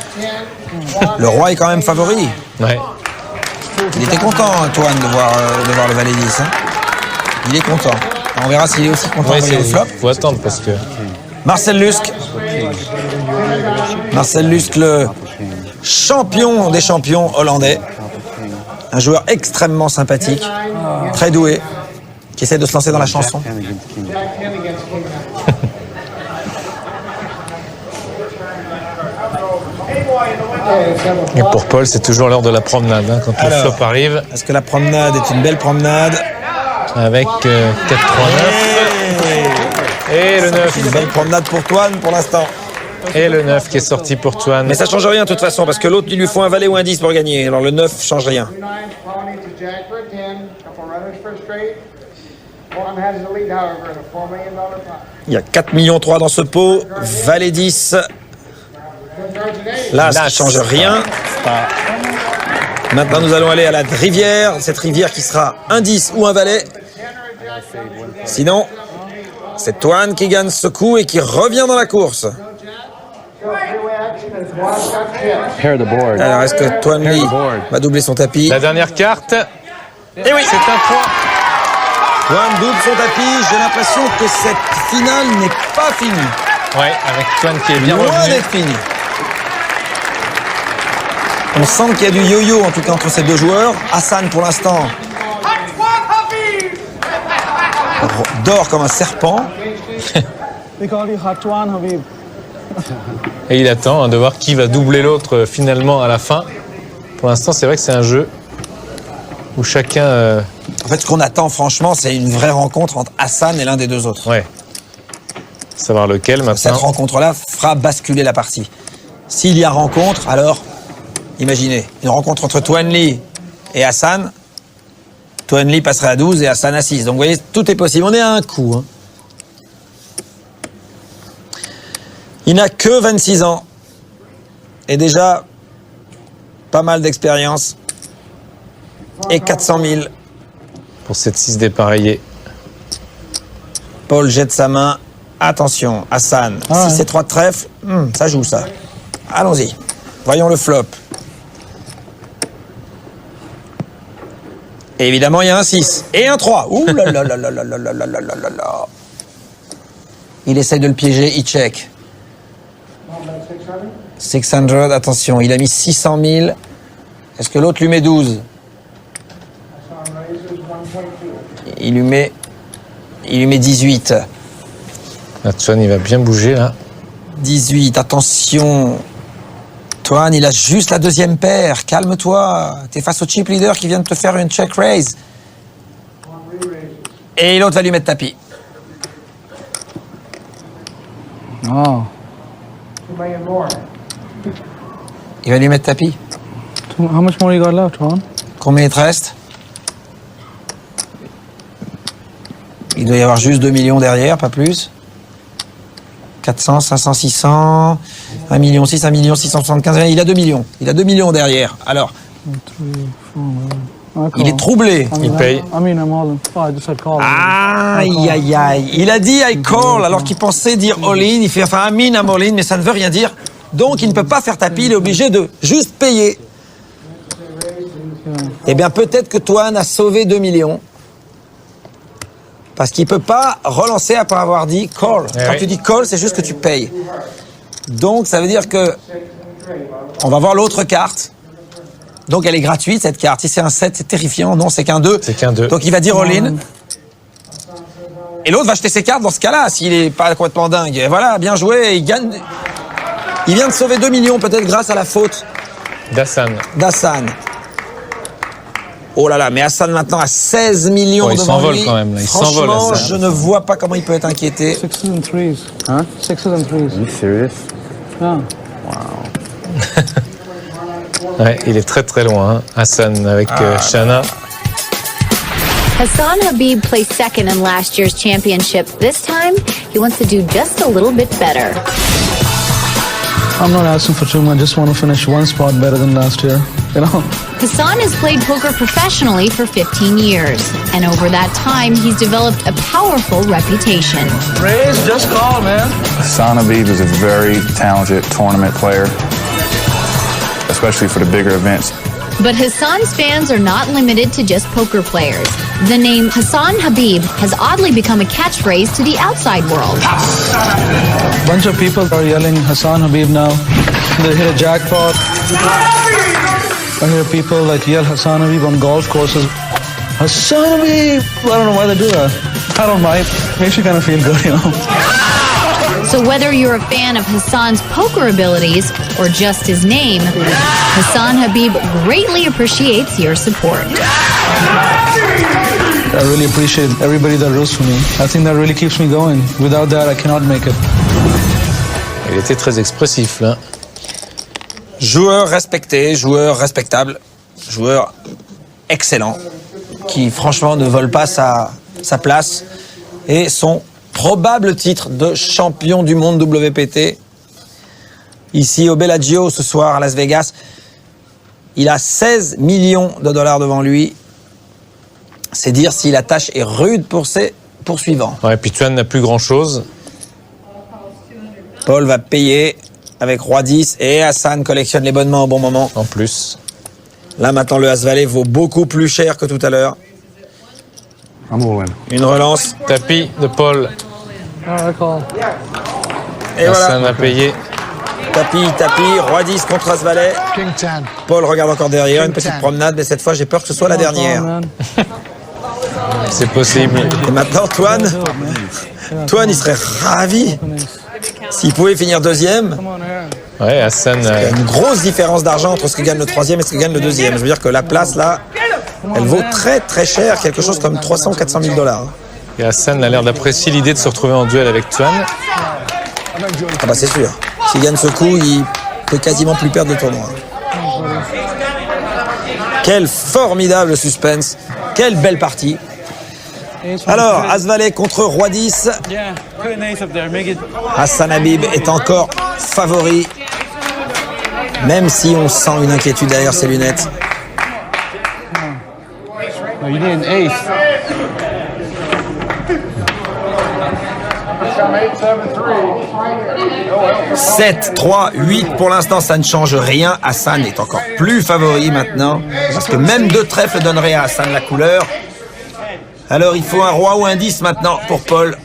Le roi est quand même favori. Ouais. Il était content, Antoine, de voir le Valet 10. Hein. Il est content. On verra s'il est aussi content de le flop. Il faut attendre parce que... Marcel Lusk. Marcel Lusk, le champion des champions hollandais. Un joueur extrêmement sympathique, très doué, qui essaie de se lancer dans la chanson. Et pour Paul, c'est toujours l'heure de la promenade, hein, quand le flop arrive. Est-ce que la promenade est une belle promenade? Avec 4-3-9. Et le 9. Une belle promenade pour Toine pour l'instant. Et le 9 qui est sorti pour Toine. Mais ça change rien de toute façon, parce que l'autre, il lui faut un valet ou un 10 pour gagner. Alors le 9 change rien. Il y a 4,3 millions dans ce pot. Valet 10. Là, ça ne change rien. Maintenant, nous allons aller à la rivière. Cette rivière qui sera un 10 ou un valet. Sinon, c'est Toine qui gagne ce coup et qui revient dans la course. Alors, est-ce que Toine Lee va doubler son tapis? La dernière carte. Et oui, c'est un 3. Toine double son tapis. J'ai l'impression que cette finale n'est pas finie. Ouais, avec Toine qui est bien loin revenu. d'être finie. On sent qu'il y a du yo-yo, en tout cas, entre ces deux joueurs. Hassan, pour l'instant, dort comme un serpent. Et il attend de voir qui va doubler l'autre finalement à la fin. Pour l'instant, c'est vrai que c'est un jeu où chacun... En fait, ce qu'on attend, franchement, c'est une vraie rencontre entre Hassan et l'un des deux autres. Ouais. Savoir lequel maintenant. Cette rencontre-là fera basculer la partie. S'il y a rencontre, alors, imaginez, une rencontre entre Toine Lee et Hassan. Toine Lee passerait à 12 et Hassan à 6. Donc, vous voyez, tout est possible. On est à un coup. Hein. Il n'a que 26 ans. Et déjà, pas mal d'expérience. Et 400 000. Pour cette 6 dépareillée. Paul jette sa main. Attention, Hassan. Si c'est 3 de trèfle, ça joue ça. Allons-y. Voyons le flop. Et évidemment, il y a un 6. Et un 3. Ouh là là là là là là là là là là là. Il essaie de le piéger, il check. 600, attention, il a mis 600 000. Est-ce que l'autre lui met 12? Il lui met 18. Tuan, il va bien bouger là. 18, attention. Tuan, il a juste la deuxième paire. Calme-toi. T'es face au chip leader qui vient de te faire une check raise. Et l'autre va lui mettre tapis. Oh. Il va lui mettre tapis. How much more you got left, Ron? Combien il te reste? Il doit y avoir juste 2 millions derrière, pas plus. 400, 500, 600, 1 million 6, 1 million 675, il a 2 millions. Il a 2 millions derrière. Alors, il est troublé. Il paye. I mean, I'm all in. Oh, I just said call. Aïe, aïe, aïe. Il a dit I call alors qu'il pensait dire all-in. Il fait enfin I'm all-in, mais ça ne veut rien dire. Donc, il ne peut pas faire tapis. Il est obligé de juste payer. Eh bien, peut-être que Tuan a sauvé 2 millions. Parce qu'il ne peut pas relancer après avoir dit call. Quand tu dis call, c'est juste que tu payes. Donc, ça veut dire que on va voir l'autre carte. Donc, elle est gratuite, cette carte. Si c'est un 7, c'est terrifiant. Non, c'est qu'un 2. C'est qu'un 2. Donc, il va dire all-in. Et l'autre va acheter ses cartes dans ce cas-là, s'il n'est pas complètement dingue. Et voilà, bien joué. Il gagne. Il vient de sauver 2 millions, peut-être grâce à la faute d'Hassan. Oh là là, mais Hassan maintenant a 16 millions il devant s'envole lui. quand même. Là. Il Franchement, s'envole, Hassan. je ne vois pas comment il peut être inquiété. 6s and 3s. Huh? 6s and 3s. Are you serious? Yeah. Ouais, il est très très loin, hein. Hassan avec Shanna. Hassan Habib placed second in last year's championship. This time, he wants to do just a little bit better. I'm not asking for too much. I just want to finish one spot better than last year. You know? Hassan has played poker professionally for 15 years, and over that time, he's developed a powerful reputation. Raise, just call, man. Hassan Habib is a very talented tournament player, especially for the bigger events. But Hassan's fans are not limited to just poker players. The name Hassan Habib has oddly become a catchphrase to the outside world. A bunch of people are yelling Hassan Habib now. They hit a jackpot. I hear people like yell Hassan Habib on golf courses. Hassan Habib! I don't know why they do that. I don't mind. Makes you kind of feel good, you know. So whether you're a fan of Hassan's poker abilities or just his name, Hassan Habib greatly appreciates your support. I really appreciate everybody that roots for me. I think that really keeps me going. Without that, I cannot make it. Il était très expressif là. Joueur respecté, joueur respectable, joueur excellent, qui franchement ne vole pas sa place et son probable titre de champion du monde WPT. Ici au Bellagio ce soir à Las Vegas, il a 16 millions de dollars devant lui. C'est dire si la tâche est rude pour ses poursuivants. Ouais, puis Tuan n'a plus grand-chose. Paul va payer avec Roi 10 et Hassan collectionne les bonnes mains au bon moment. En plus. Là maintenant le As-Valet vaut beaucoup plus cher que tout à l'heure. I'm all in. Une relance. Tapis de Paul. Alright, call. Et Hassan voilà. a payé. Tapis, Roi 10 contre As-Valet. King 10. Paul regarde encore derrière, une petite promenade, mais cette fois j'ai peur que ce soit la dernière. C'est possible. Et maintenant Tuan, il serait ravi s'il pouvait finir deuxième. Ouais, Hassan. Il y a une grosse différence d'argent entre ce que gagne le troisième et ce que gagne le deuxième. Je veux dire que la place là, elle vaut très très cher, quelque chose comme 300-400 000 dollars. Et Hassan a l'air d'apprécier l'idée de se retrouver en duel avec Tuan. Ah bah c'est sûr. S'il gagne ce coup, il peut quasiment plus perdre le tournoi. Quel formidable suspense. Quelle belle partie. Alors, As-Valet contre Roi 10. Hassan Habib est encore favori. Même si on sent une inquiétude derrière ses lunettes. You need an ace. 7, 3, 8 pour l'instant, ça ne change rien. Hassan est encore plus favori maintenant. Parce que même 2 trèfles donneraient à Hassan la couleur. Alors il faut un roi ou un 10 maintenant pour Paul.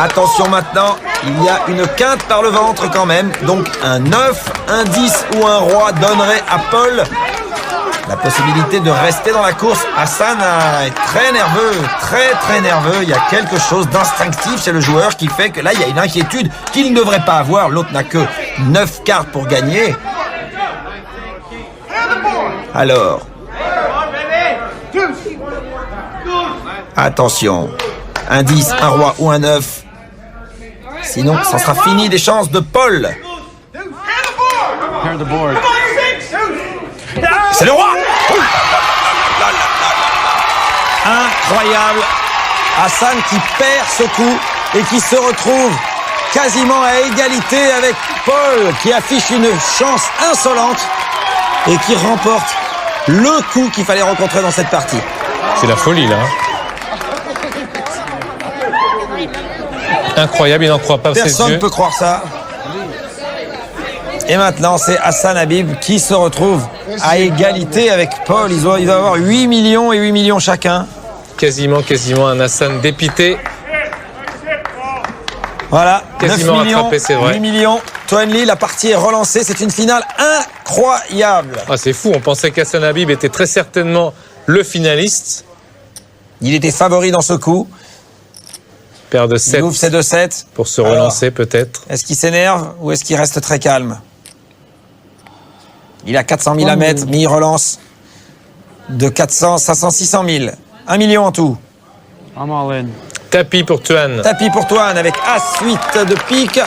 Attention maintenant, il y a une quinte par le ventre quand même. Donc un 9, un 10 ou un roi donnerait à Paul la possibilité de rester dans la course. Hassan est très nerveux, très nerveux. Il y a quelque chose d'instinctif chez le joueur qui fait que là, il y a une inquiétude qu'il ne devrait pas avoir. L'autre n'a que 9 cartes pour gagner. Alors, attention, un 10, un roi ou un 9. Sinon, ça sera fini des chances de Paul. C'est le roi. Incroyable. Hassan qui perd ce coup et qui se retrouve quasiment à égalité avec Paul, qui affiche une chance insolente et qui remporte le coup qu'il fallait rencontrer dans cette partie. C'est la folie, là. Incroyable, il n'en croit pas ses yeux. Personne ne peut croire ça. Et maintenant, c'est Hassan Habib qui se retrouve à égalité avec Paul. Ils doivent avoir 8 millions et 8 millions chacun. Quasiment un Hassan dépité. Voilà, quasiment 9 millions, rattrapé, c'est vrai. 8 millions. Toan Lee, la partie est relancée. C'est une finale incroyable. Ah, c'est fou, on pensait qu'Hassan Habib était très certainement le finaliste. Il était favori dans ce coup. Paire de 7. Il ouvre ses 2-7. Pour se relancer peut-être. Est-ce qu'il s'énerve ou est-ce qu'il reste très calme? Il a 400 000 à mettre, mais il relance de 400, 500, 600 000. 1 million en tout. I'm all in. Tapis pour Toan. Tapis pour Toan avec As-8 de pique.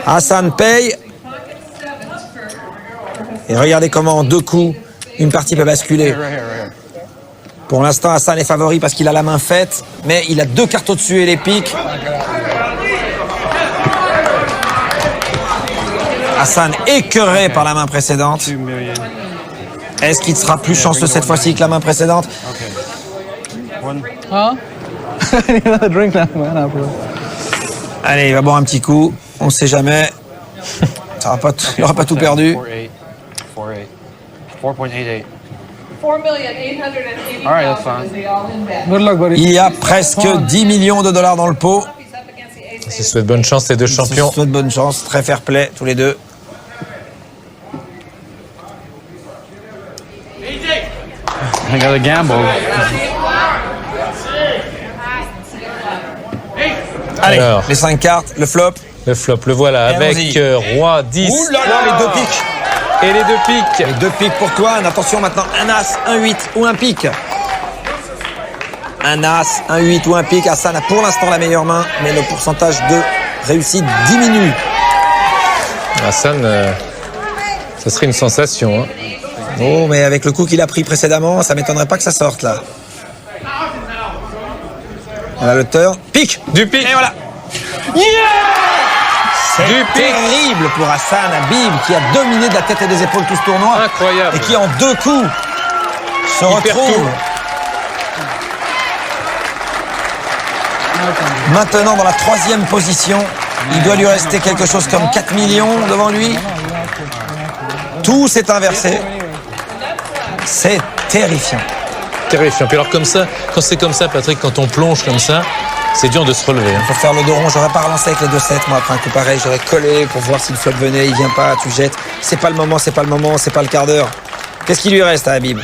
Hassan paye. Et regardez comment en 2 coups, une partie peut basculer. Pour l'instant, Hassan est favori parce qu'il a la main faite, mais il a 2 cartes au-dessus et les piques. Hassan écœuré par la main précédente. Est-ce qu'il sera plus chanceux cette fois-ci que la main précédente? Allez, il va boire un petit coup. On ne sait jamais. Il n'aura pas tout perdu. 4.88. Il y a presque 10 millions de dollars dans le pot. On se souhaite bonne chance, les deux champions. On se souhaite bonne chance, très fair play, tous les deux. I got a gamble. Allez, Alors. les 5 cartes, le flop. Le flop, le voilà, Et avec allons-y. roi 10. Ouh là là, les 2 piques. Et les 2 piques. Les 2 piques pour Toan. Attention maintenant, un as, un 8 ou un pique. Un as, un 8 ou un pique. Hassan a pour l'instant la meilleure main, mais le pourcentage de réussite diminue. Hassan, ça serait une sensation. Hein. Oh, mais avec le coup qu'il a pris précédemment, ça m'étonnerait pas que ça sorte là. Voilà le turn. Pique. Du pique. Et voilà. C'est terrible pour Hassan Habib qui a dominé de la tête et des épaules tout ce tournoi. Incroyable. Et qui en 2 coups se retrouve maintenant dans la 3e position. Il doit lui rester quelque chose comme 4 millions devant lui. Tout s'est inversé. C'est terrifiant. Terrifiant. Puis alors comme ça, quand c'est comme ça, Patrick, quand on plonge comme ça, c'est dur de se relever. Hein. Pour faire le dos rond, j'aurais pas relancé avec les 2-7. Moi, après un coup pareil, j'aurais collé pour voir si le flop venait. Il vient pas, tu jettes. C'est pas le moment, c'est pas le quart d'heure. Qu'est-ce qui lui reste à Habib?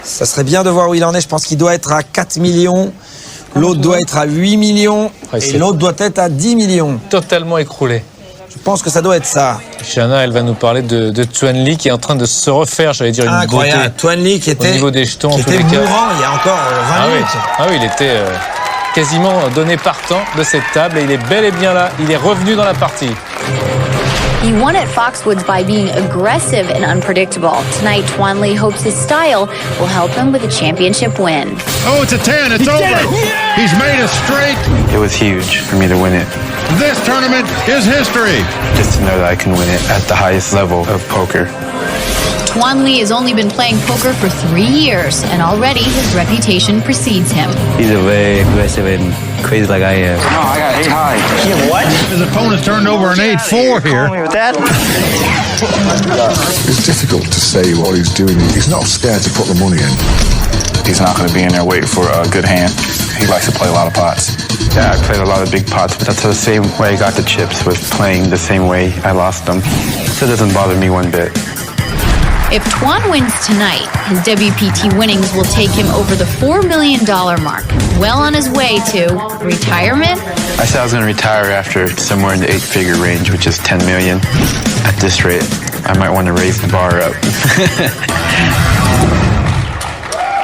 Ça serait bien de voir où il en est. Je pense qu'il doit être à 4 millions. L'autre doit être à 8 millions. Et l'autre doit être à 10 millions. Totalement écroulé. Je pense que ça doit être ça. Shana, elle va nous parler de Toan Lee qui est en train de se refaire, j'allais dire, une incroyable. beauté. Toan Lee qui était, au niveau des jetons, qui en tous était les cas. mourant il y a encore 20 minutes. Ah oui, il était quasiment donné partant de cette table et il est bel et bien là. Il est revenu dans la partie. He won at Foxwoods by being aggressive and unpredictable. Tonight, Toan Lee hopes his style will help him with a championship win. Oh, it's a 10. It's over. He's made a straight. It was huge for me to win it. This tournament is history. Just to know that I can win it at the highest level of poker. Toan Lee has only been playing poker for 3 years, and already his reputation precedes him. He's a very aggressive and crazy like I am. No, I got 8 high. Yeah, what? His opponent turned over an 8-4 here. With that? It's difficult to say what he's doing. He's not scared to put the money in. He's not going to be in there waiting for a good hand. He likes to play a lot of pots. Yeah, I played a lot of big pots, but that's the same way I got the chips, was playing the same way I lost them. So it doesn't bother me one bit. If Tuan wins tonight, his WPT winnings will take him over the $4 million mark, well on his way to retirement. I said I was going to retire after somewhere in the 8-figure range, which is 10 million. At this rate, I might want to raise the bar up.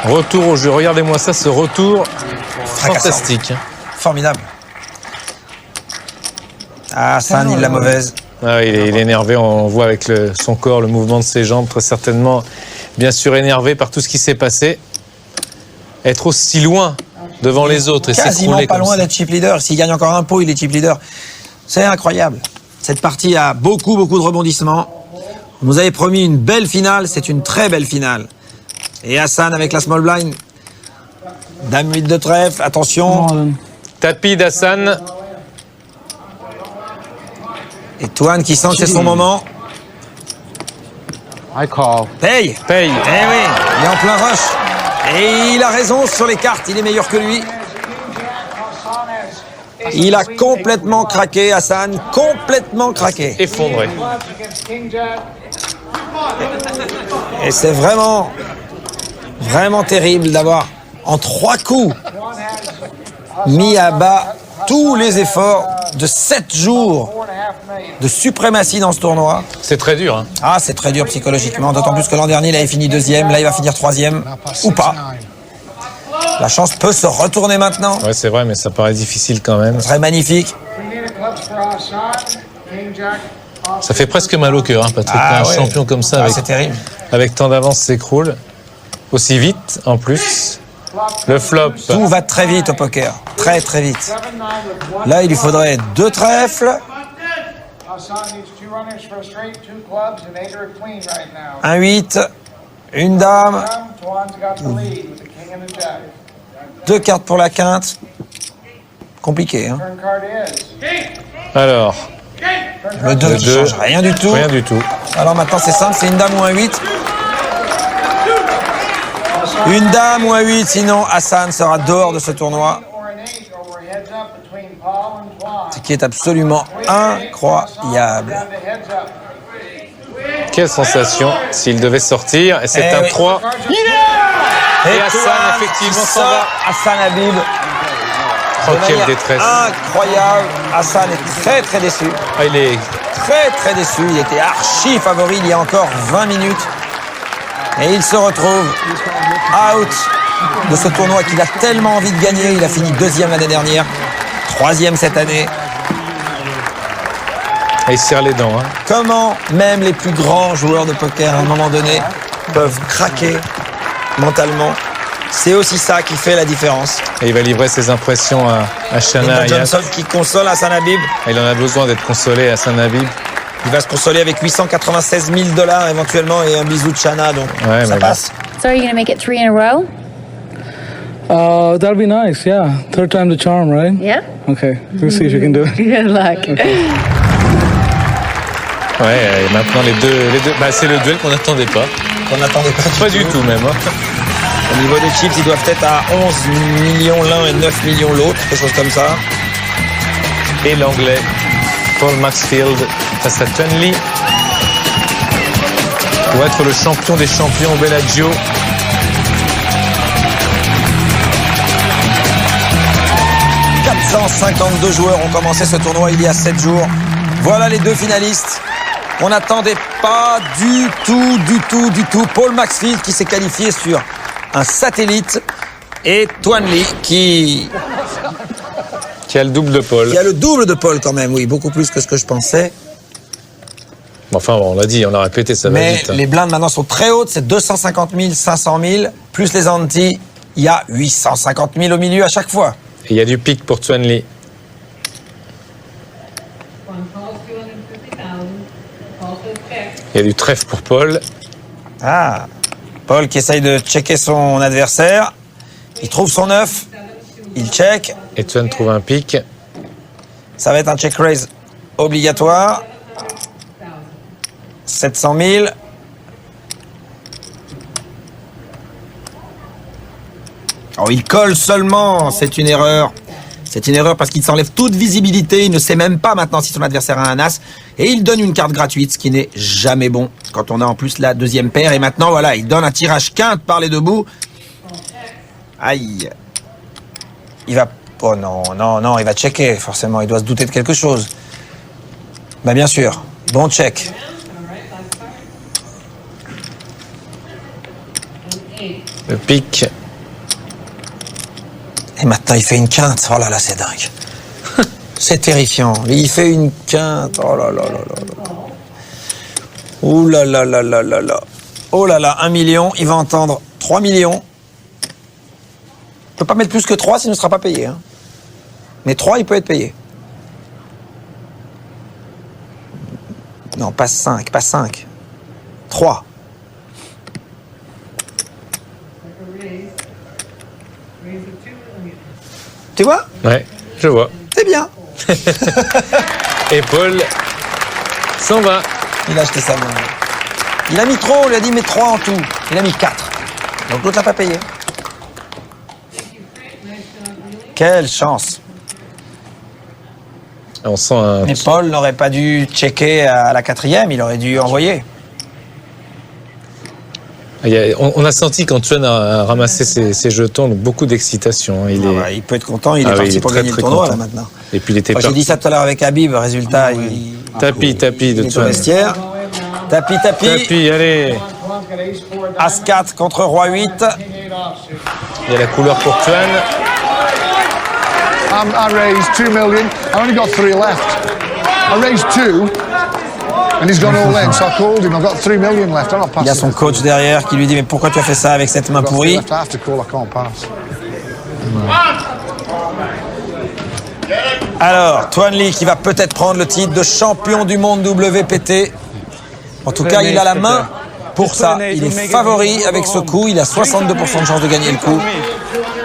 Retour au jeu. Regardez-moi ça, ce retour fantastique. Formidable. Ah, Hassan, il l'a mauvaise. Ah, il est énervé, on voit avec son corps, le mouvement de ses jambes, très certainement, bien sûr énervé par tout ce qui s'est passé. Être aussi loin devant les autres et quasiment s'écrouler pas comme loin ça. d'être chip leader. S'il gagne encore un pot, il est chip leader. C'est incroyable. Cette partie a beaucoup de rebondissements. On nous avait promis une belle finale, c'est une très belle finale. Et Hassan avec la small blind. Dame 8 de trèfle, attention. Tapis d'Hassan. Et Tuan qui sent que c'est son moment. I call. Paye. Paye. Eh oui, il est en plein rush. Et il a raison sur les cartes, il est meilleur que lui. Il a complètement craqué, Hassan, complètement craqué. Effondré. Et c'est vraiment terrible d'avoir, en 3 coups, mis à bas tous les efforts de 7 jours de suprématie dans ce tournoi. C'est très dur. Hein. Ah, c'est très dur psychologiquement, d'autant plus que l'an dernier, il avait fini 2e, là il va finir 3e, ou pas. La chance peut se retourner maintenant. Ouais, c'est vrai, mais ça paraît difficile quand même. Ce serait magnifique. Ça fait presque mal au cœur, hein, Patrick. Ah, un ouais. champion comme ça, C'est terrible. avec tant d'avance, s'écroule. Aussi vite, en plus. Le flop. Tout va très vite au poker, très très vite. Là, il lui faudrait 2 trèfles, un 8, une dame, 2 cartes pour la quinte. Compliqué, hein. Alors, Le 2 qui change rien du tout. rien du tout. Alors maintenant, c'est simple, c'est une dame ou un 8. Une dame ou un 8, sinon Hassan sera dehors de ce tournoi. Ce qui est absolument incroyable. Quelle sensation s'il devait sortir. Et c'est un oui. 3. Et Hassan, Tuan effectivement, qui s'en sort, va. Hassan Habib. Oh, De quelle manière détresse. incroyable. Hassan est très très déçu. Ah, il est... Très très déçu. Il était archi favori il y a encore 20 minutes. Et il se retrouve out de ce tournoi qu'il a tellement envie de gagner. Il a fini 2e l'année dernière, 3e cette année. Et il serre les dents. Hein. Comment même les plus grands joueurs de poker à un moment donné peuvent craquer mentalement. C'est aussi ça qui fait la différence. Et il va livrer ses impressions à Shanna Linda Ayat. Johnson qui console Hassan Habib. Il en a besoin d'être consolé, Hassan Habib. Il va se consoler avec 896 000 $ éventuellement et un bisou de Shanna, donc Ouais, ça mais passe. So are you going to make it 3 in a row? That'll be nice, yeah. 3rd time the charm, right? Yeah. Okay, let's see if you can do it. Good luck. Ouais, et maintenant les deux bah, c'est le duel qu'on n'attendait pas. On n'attendait Pas du tout même. Hein. Au niveau des chips, ils doivent être à 11 millions l'un et 9 millions l'autre, quelque chose comme ça. Et l'anglais, Paul Maxfield, face à Tuan Le. Pour être le champion des champions au Bellagio. « 452 joueurs ont commencé ce tournoi il y a 7 jours. Voilà les 2 finalistes. On n'attendait pas du tout. Paul Maxfield qui s'est qualifié sur un satellite et Tuan Le qui a le double de Paul. Qui a le double de Paul quand même, oui, beaucoup plus que ce que je pensais. Enfin, on l'a dit, on l'a répété, ça va Mais vite. Hein. les blindes maintenant sont très hautes, c'est 250 000, 500 000, plus les anti, il y a 850 000 au milieu à chaque fois. Et il y a du pic pour Tuan Le. Il y a du trèfle pour Paul. Ah, Paul qui essaye de checker son adversaire. Il trouve son 9. Il check. Et Tuan trouve un pic. Ça va être un check raise obligatoire. 700 000. Oh, il colle seulement, c'est une erreur. C'est une erreur parce qu'il s'enlève toute visibilité, il ne sait même pas maintenant si son adversaire a un as, et il donne une carte gratuite, ce qui n'est jamais bon quand on a en plus la deuxième paire. Et maintenant, voilà, il donne un tirage quinte par les deux bouts. Aïe. Il va... Oh non, non, non, il va checker, forcément, il doit se douter de quelque chose. Bah bien sûr, bon check. Le pic. Et maintenant, il fait une quinte. Oh là là, c'est dingue. C'est terrifiant. Il fait une quinte. Oh là là là là là. Ouh là là là là là là. Oh là là, 1 million. Il va entendre 3 millions. Il peut pas mettre plus que 3 s'il ne sera pas payé. Hein. Mais 3, il peut être payé. Non, pas 5, pas 5. 3. Tu vois? Ouais, je vois. C'est bien. Et Paul s'en va. Il a acheté ça. Il a mis trop, on lui a dit mais 3 en tout. Il a mis 4. Donc l'autre l'a pas payé. Quelle chance. On sent un... Mais Paul n'aurait pas dû checker à la 4e, il aurait dû envoyer. On a senti quand Tuan a ramassé ses jetons, donc beaucoup d'excitation. Il peut être content, il est parti pour gagner le tournoi là maintenant. Et puis il était J'ai dit ça tout à l'heure avec Habib, résultat, Tapis de il est au Tuan. vestiaire. Tapis. Tapis, allez. As-4 contre Roi 8. Il y a la couleur pour Tuan. I raised 2 million. I only got 3 left. I raised 2, and he's gone all in. So I called him. I've got 3 million left. I'm not passing. Il y a son coach derrière qui lui dit mais pourquoi tu as fait ça avec cette main pourrie? I have to call. I can't pass. Alors, Tuan Lee qui va peut-être prendre le titre de champion du monde WPT. En tout cas, il a la main pour ça. Il est favori avec ce coup. Il a 62% de chance de gagner le coup.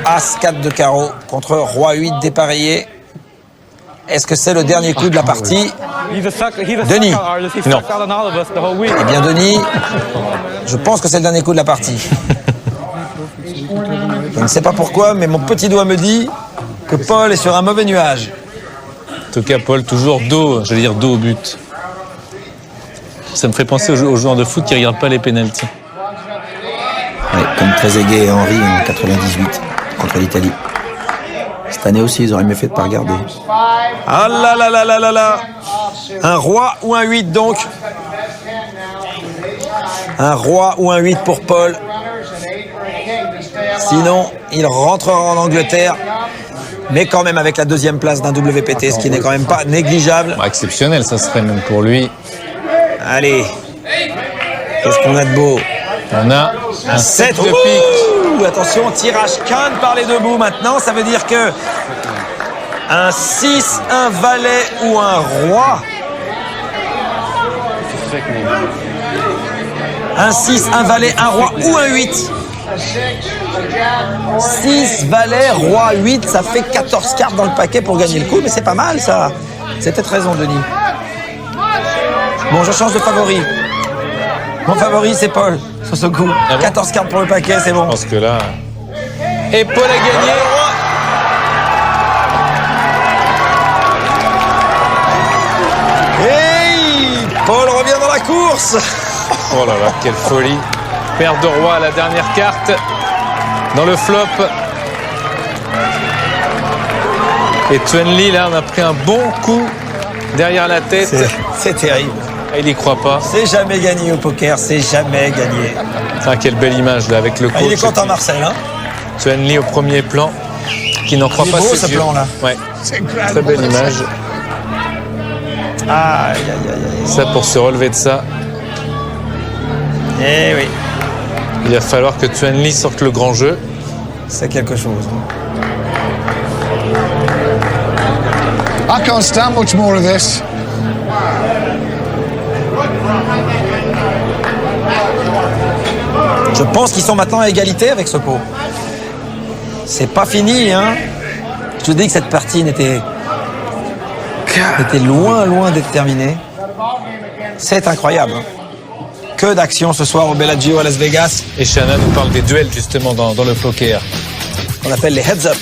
As 4 de carreau contre Roi 8 dépareillé. Est-ce que c'est le dernier coup de la partie? Denis? Non. Eh bien, Denis, je pense que c'est le dernier coup de la partie. Je ne sais pas pourquoi, mais mon petit doigt me dit que Paul est sur un mauvais nuage. En tout cas, Paul, toujours dos au but. Ça me fait penser aux joueurs de foot qui ne regardent pas les pénaltys. Ouais, comme Trezeguet et Henry en 98 contre l'Italie. Cette année aussi, ils auraient mieux fait de ne pas regarder. Ah là là là là là là. Un roi ou un 8 donc. Un roi ou un 8 pour Paul. Sinon, il rentrera en Angleterre. Mais quand même avec la deuxième place d'un WPT, ce qui n'est quand même pas négligeable. Exceptionnel, ça serait même pour lui. Allez. Qu'est-ce qu'on a de beau? On a un 7 de pique. Attention, tirage quinte par les deux bouts maintenant. Ça veut dire que un 6, un valet ou un roi. Un 6, un valet, un roi ou un 8. 6, valet, roi, 8, ça fait 14 cartes dans le paquet pour gagner le coup, mais c'est pas mal ça. C'était raison, Denis. Bon, je change de favori. Mon favori, c'est Paul, sur ce coup. Ah bon? 14 cartes pour le paquet, c'est bon. Je pense que là... Et Paul a gagné. Hey, Paul revient dans la course. Oh là là, quelle folie. Paire de roi à la dernière carte. Dans le flop. Et Tuan Lee, là, on a pris un bon coup derrière la tête. C'est terrible. Il n'y croit pas. C'est jamais gagné au poker, c'est jamais gagné. Ah, quelle belle image là avec le coach. Il est content Marcel, hein. Tuan Lee au premier plan, qui n'en croit il est pas beau, ses ce yeux. plan là. Ouais. Très belle image. Aïe, aïe, aïe, aïe. Ça pour se relever de ça. Eh oui. Il va falloir que Tuan Lee sorte le grand jeu. C'est quelque chose. I can't stand much more of this. Je pense qu'ils sont maintenant à égalité avec ce pot. C'est pas fini, hein. Je te dis que cette partie était loin d'être terminée. C'est incroyable. Que d'action ce soir au Bellagio à Las Vegas. Et Shannon nous parle des duels justement dans le poker. qu'on appelle les heads up.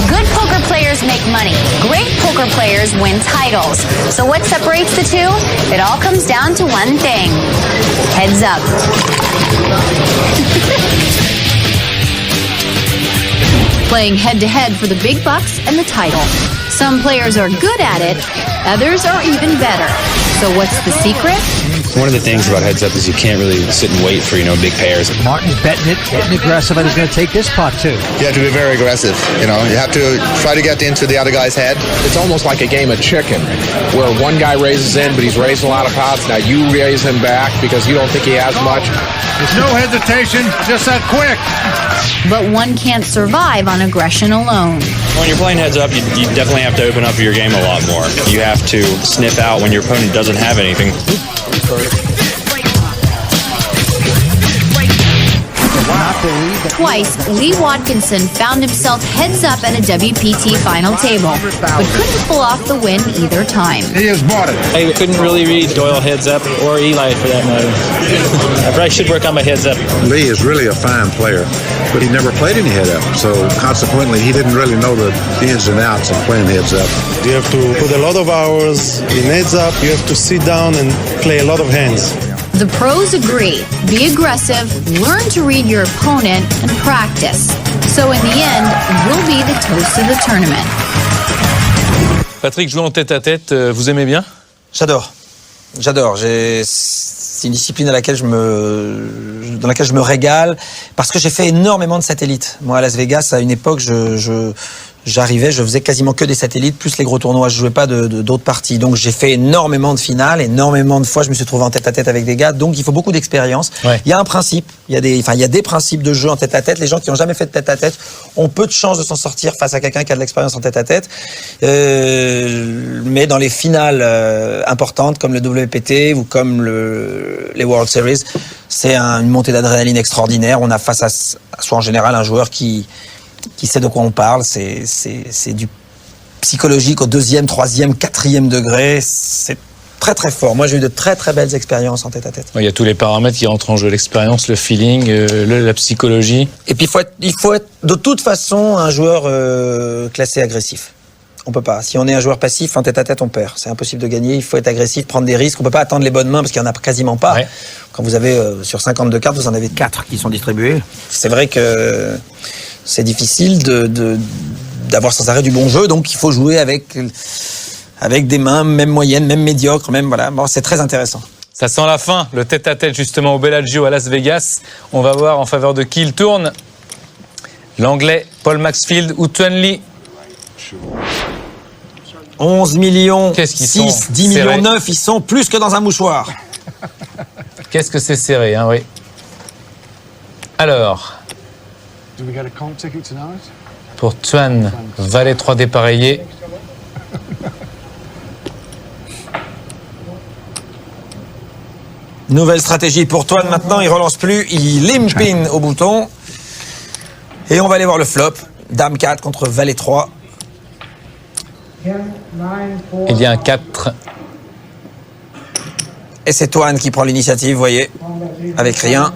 Good poker players make money. Great poker players win titles. So what separates the two? It all comes down to one thing. Heads up. Playing head-to-head for the big bucks and the title. Some players are good at it, others are even better. So what's the secret? One of the things about heads up is you can't really sit and wait for, big pairs. Martin's betting it, getting aggressive, and he's going to take this pot too. You have to be very aggressive. You have to try to get into the other guy's head. It's almost like a game of chicken, where one guy raises in, but he's raising a lot of pots. Now you raise him back because you don't think he has much. There's no hesitation, just that quick. But one can't survive on aggression alone. When you're playing heads up, you definitely have to open up your game a lot more. You have to sniff out when your opponent doesn't have anything. Twice, Lee Watkinson found himself heads up at a WPT final table, but couldn't pull off the win either time. He has bought it. I couldn't really read Doyle heads up, or Eli for that matter. I probably should work on my heads up. Lee is really a fine player, but he never played any head up, so consequently he didn't really know the ins and outs of playing heads up. You have to put a lot of hours in heads up, you have to sit down and play a lot of hands. The pros agree. Be aggressive, learn to read your opponent, and practice. So in the end, you'll be the toast of the tournament. Patrick, jouer en tête-à-tête, vous aimez bien? J'adore. C'est une discipline dans laquelle je me régale parce que j'ai fait énormément de satellites. Moi, à Las Vegas, à une époque, j'arrivais, je faisais quasiment que des satellites, plus les gros tournois. Je jouais pas d'autres parties. Donc, j'ai fait énormément de finales, énormément de fois, je me suis trouvé en tête-à-tête avec des gars. Donc, il faut beaucoup d'expérience. Ouais. Il y a un principe. Il y a des principes de jeu en tête-à-tête. Les gens qui n'ont jamais fait de tête-à-tête ont peu de chances de s'en sortir face à quelqu'un qui a de l'expérience en tête-à-tête. Mais dans les finales importantes, comme le WPT ou comme les World Series, c'est une montée d'adrénaline extraordinaire. On a face à soi en général un joueur qui sait de quoi on parle. C'est du psychologique au 2e, 3e, 4e degré. C'est très très fort. Moi, j'ai eu de très très belles expériences en tête-à-tête. Il y a tous les paramètres qui rentrent en jeu, l'expérience, le feeling, la psychologie. Et puis il faut être de toute façon un joueur classé agressif. On peut pas. Si on est un joueur passif, en tête-à-tête, on perd. C'est impossible de gagner. Il faut être agressif, prendre des risques. On peut pas attendre les bonnes mains parce qu'il y en a quasiment pas. Ouais. Quand vous avez sur 52 cartes, vous en avez 4 qui sont distribuées. C'est vrai que c'est difficile d'avoir sans arrêt du bon jeu, donc il faut jouer avec des mains, même moyennes, même médiocres, même voilà. Bon, c'est très intéressant. Ça sent la fin, le tête-à-tête justement au Bellagio à Las Vegas. On va voir en faveur de qui il tourne. L'Anglais Paul Maxfield ou Tuan Lee. 11 millions, qu'est-ce qu'ils 6, sont 10 serrés. millions 9, ils sont plus que dans un mouchoir. Qu'est-ce que c'est serré, hein, oui. Alors, pour Tuan, valet 3 dépareillé. Nouvelle stratégie pour Tuan maintenant, il relance plus, il limpin au bouton. Et on va aller voir le flop. Dame 4 contre valet 3. Il y a un 4. Et c'est Tuan qui prend l'initiative, vous voyez, avec rien.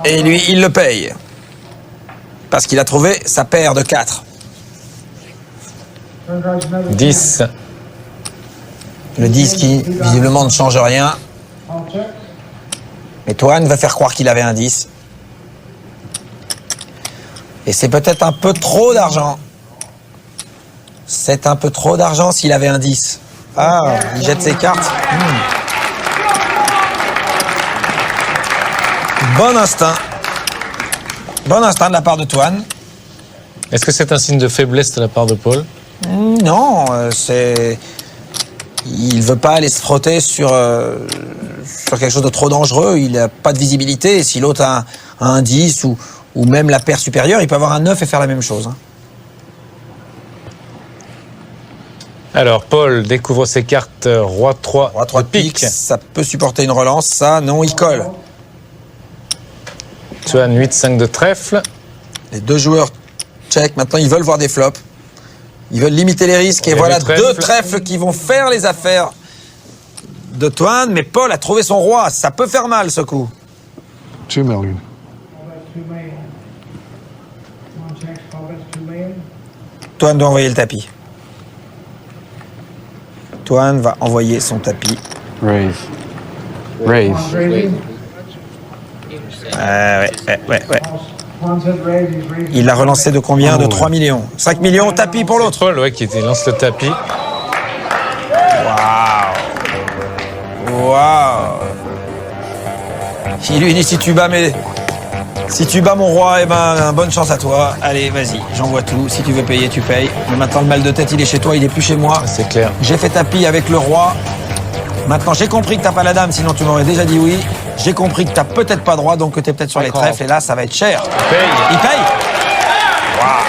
Et lui, il le paye. Parce qu'il a trouvé sa paire de 4. 10. Le 10 qui, visiblement, ne change rien. Mais Tuan va faire croire qu'il avait un 10. Et c'est peut-être un peu trop d'argent. C'est un peu trop d'argent s'il avait un 10. Ah, il jette ses cartes. Bon instinct. Bon instinct de la part de Tuan. Est-ce que c'est un signe de faiblesse de la part de Paul? Non, il veut pas aller se frotter sur quelque chose de trop dangereux. Il n'a pas de visibilité. Et si l'autre a un 10 ou même la paire supérieure, il peut avoir un 9 et faire la même chose. Alors, Paul découvre ses cartes roi 3 de pique. Ça peut supporter une relance, ça, non, il colle. Tuan 8-5 de trèfle. Les deux joueurs check, maintenant ils veulent voir des flops. Ils veulent limiter les risques. Et voilà deux trèfles qui vont faire les affaires de Tuan. Mais Paul a trouvé son roi. Ça peut faire mal, ce coup. 2 million. Toine doit envoyer le tapis. Toine va envoyer son tapis. Raise. Raise. Ouais. Il l'a relancé de combien? De 3 millions. 5 millions, tapis pour l'autre. Paul, ouais, qui lance le tapis. Waouh. Il lui dit si tu bats mon roi, eh ben bonne chance à toi. Allez, vas-y, j'envoie tout. Si tu veux payer, tu payes. Mais maintenant le mal de tête, il est chez toi, il est plus chez moi. C'est clair. J'ai fait tapis avec le roi. Maintenant, j'ai compris que t'as pas la dame, sinon tu m'aurais déjà dit oui. J'ai compris que t'as peut-être pas droit, donc que t'es peut-être sur les trèfles. Et là, ça va être cher. Il paye. Waouh.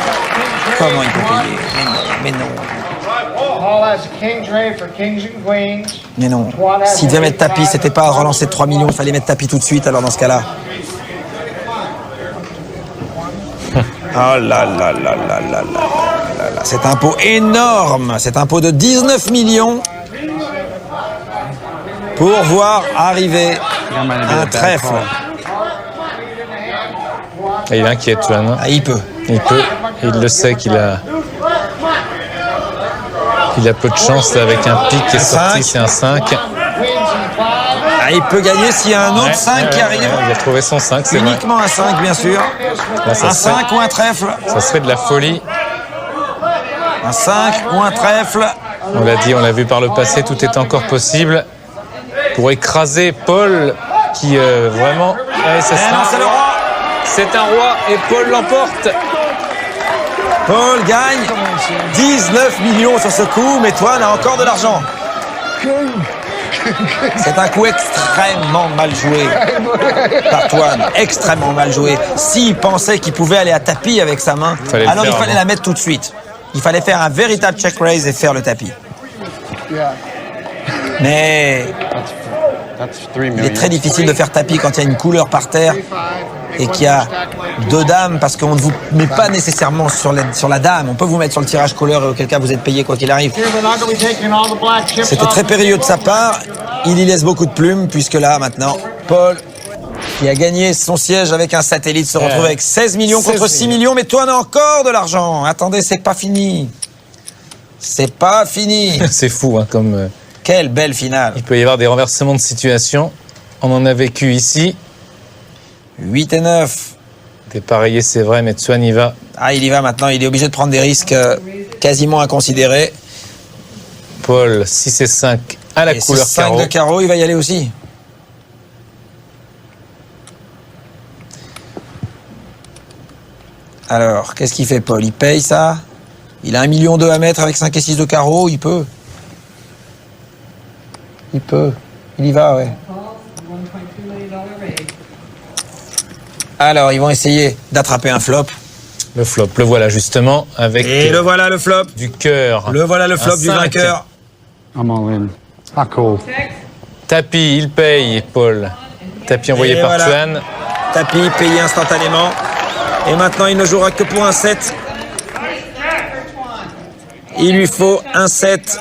Comment il peut payer? Mais non. Mais non. S'il devait mettre tapis, c'était pas relancer de 3 millions, il fallait mettre tapis tout de suite, alors dans ce cas-là. Oh là là là là là là là. Cet impôt énorme, cet impôt de 19 millions pour voir arriver un trèfle. Et il inquiète, Toine. Ah, il peut. Il peut. Il le sait qu'il a peu de chance là, avec un pic qui est sorti, c'est un 5. Ah, il peut gagner s'il y a un autre 5 qui arrive. Il a trouvé son 5, c'est vrai. Uniquement un 5, bien sûr. Là, un 5 ou un trèfle. Ça serait de la folie. Un 5 ou un trèfle. On l'a dit, on l'a vu par le passé, tout est encore possible pour écraser Paul qui vraiment... Ouais, ça sera... c'est le roi. C'est un roi et Paul l'emporte. Paul gagne 19 millions sur ce coup, mais Toine a encore de l'argent. C'est un coup extrêmement mal joué par Toine, extrêmement mal joué. S'il pensait qu'il pouvait aller à tapis avec sa main, alors il fallait la mettre tout de suite. Il fallait faire un véritable check raise et faire le tapis. Mais il est très difficile de faire tapis quand il y a une couleur par terre et qu'il y a 2 dames, parce qu'on ne vous met pas nécessairement sur la dame. On peut vous mettre sur le tirage couleur et auquel cas vous êtes payé quoi qu'il arrive. C'était très périlleux de sa part. Il y laisse beaucoup de plumes, puisque là, maintenant, Paul, qui a gagné son siège avec un satellite, se retrouve avec 16 millions contre 6 millions. Mais toi, on a encore de l'argent. Attendez, c'est pas fini. C'est pas fini. C'est fou, hein, comme... Quelle belle finale. Il peut y avoir des renversements de situation. On en a vécu ici. 8 et 9. Dépareillé, c'est vrai, mais Toine y va. Ah, il y va maintenant. Il est obligé de prendre des risques quasiment inconsidérés. Paul, 6 et 5 à la couleur 5 carreau. 5 de carreau, il va y aller aussi. Alors, qu'est-ce qu'il fait, Paul? Il paye ça? Il a 1,2 million à mettre avec 5 et 6 de carreau, il peut. Il peut. Il y va, ouais. Alors, ils vont essayer d'attraper un flop. Le flop, le voilà justement, avec... Et le voilà, le flop. Du cœur. Le voilà, le flop du vainqueur. I'm all in. Ah, cool. Tapis, il paye, Paul. Tapis envoyé par Toine. Tapis payé instantanément. Et maintenant, il ne jouera que pour un 7. Il lui faut un 7.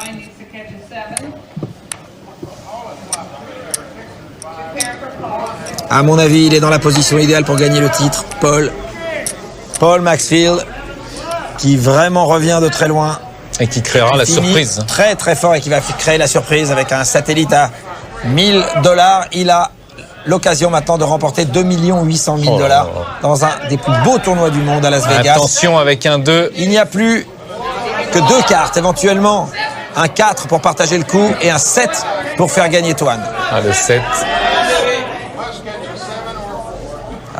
À mon avis, il est dans la position idéale pour gagner le titre. Paul Maxfield, qui vraiment revient de très loin. Et qui créera la surprise. Très très fort et qui va créer la surprise avec un satellite à $1 000. Il a l'occasion maintenant de remporter 2 800 000 $ dans un des plus beaux tournois du monde à Las Vegas. Attention avec un 2. Il n'y a plus que 2 cartes éventuellement. Un 4 pour partager le coup et un 7 pour faire gagner Toine. Ah, le 7.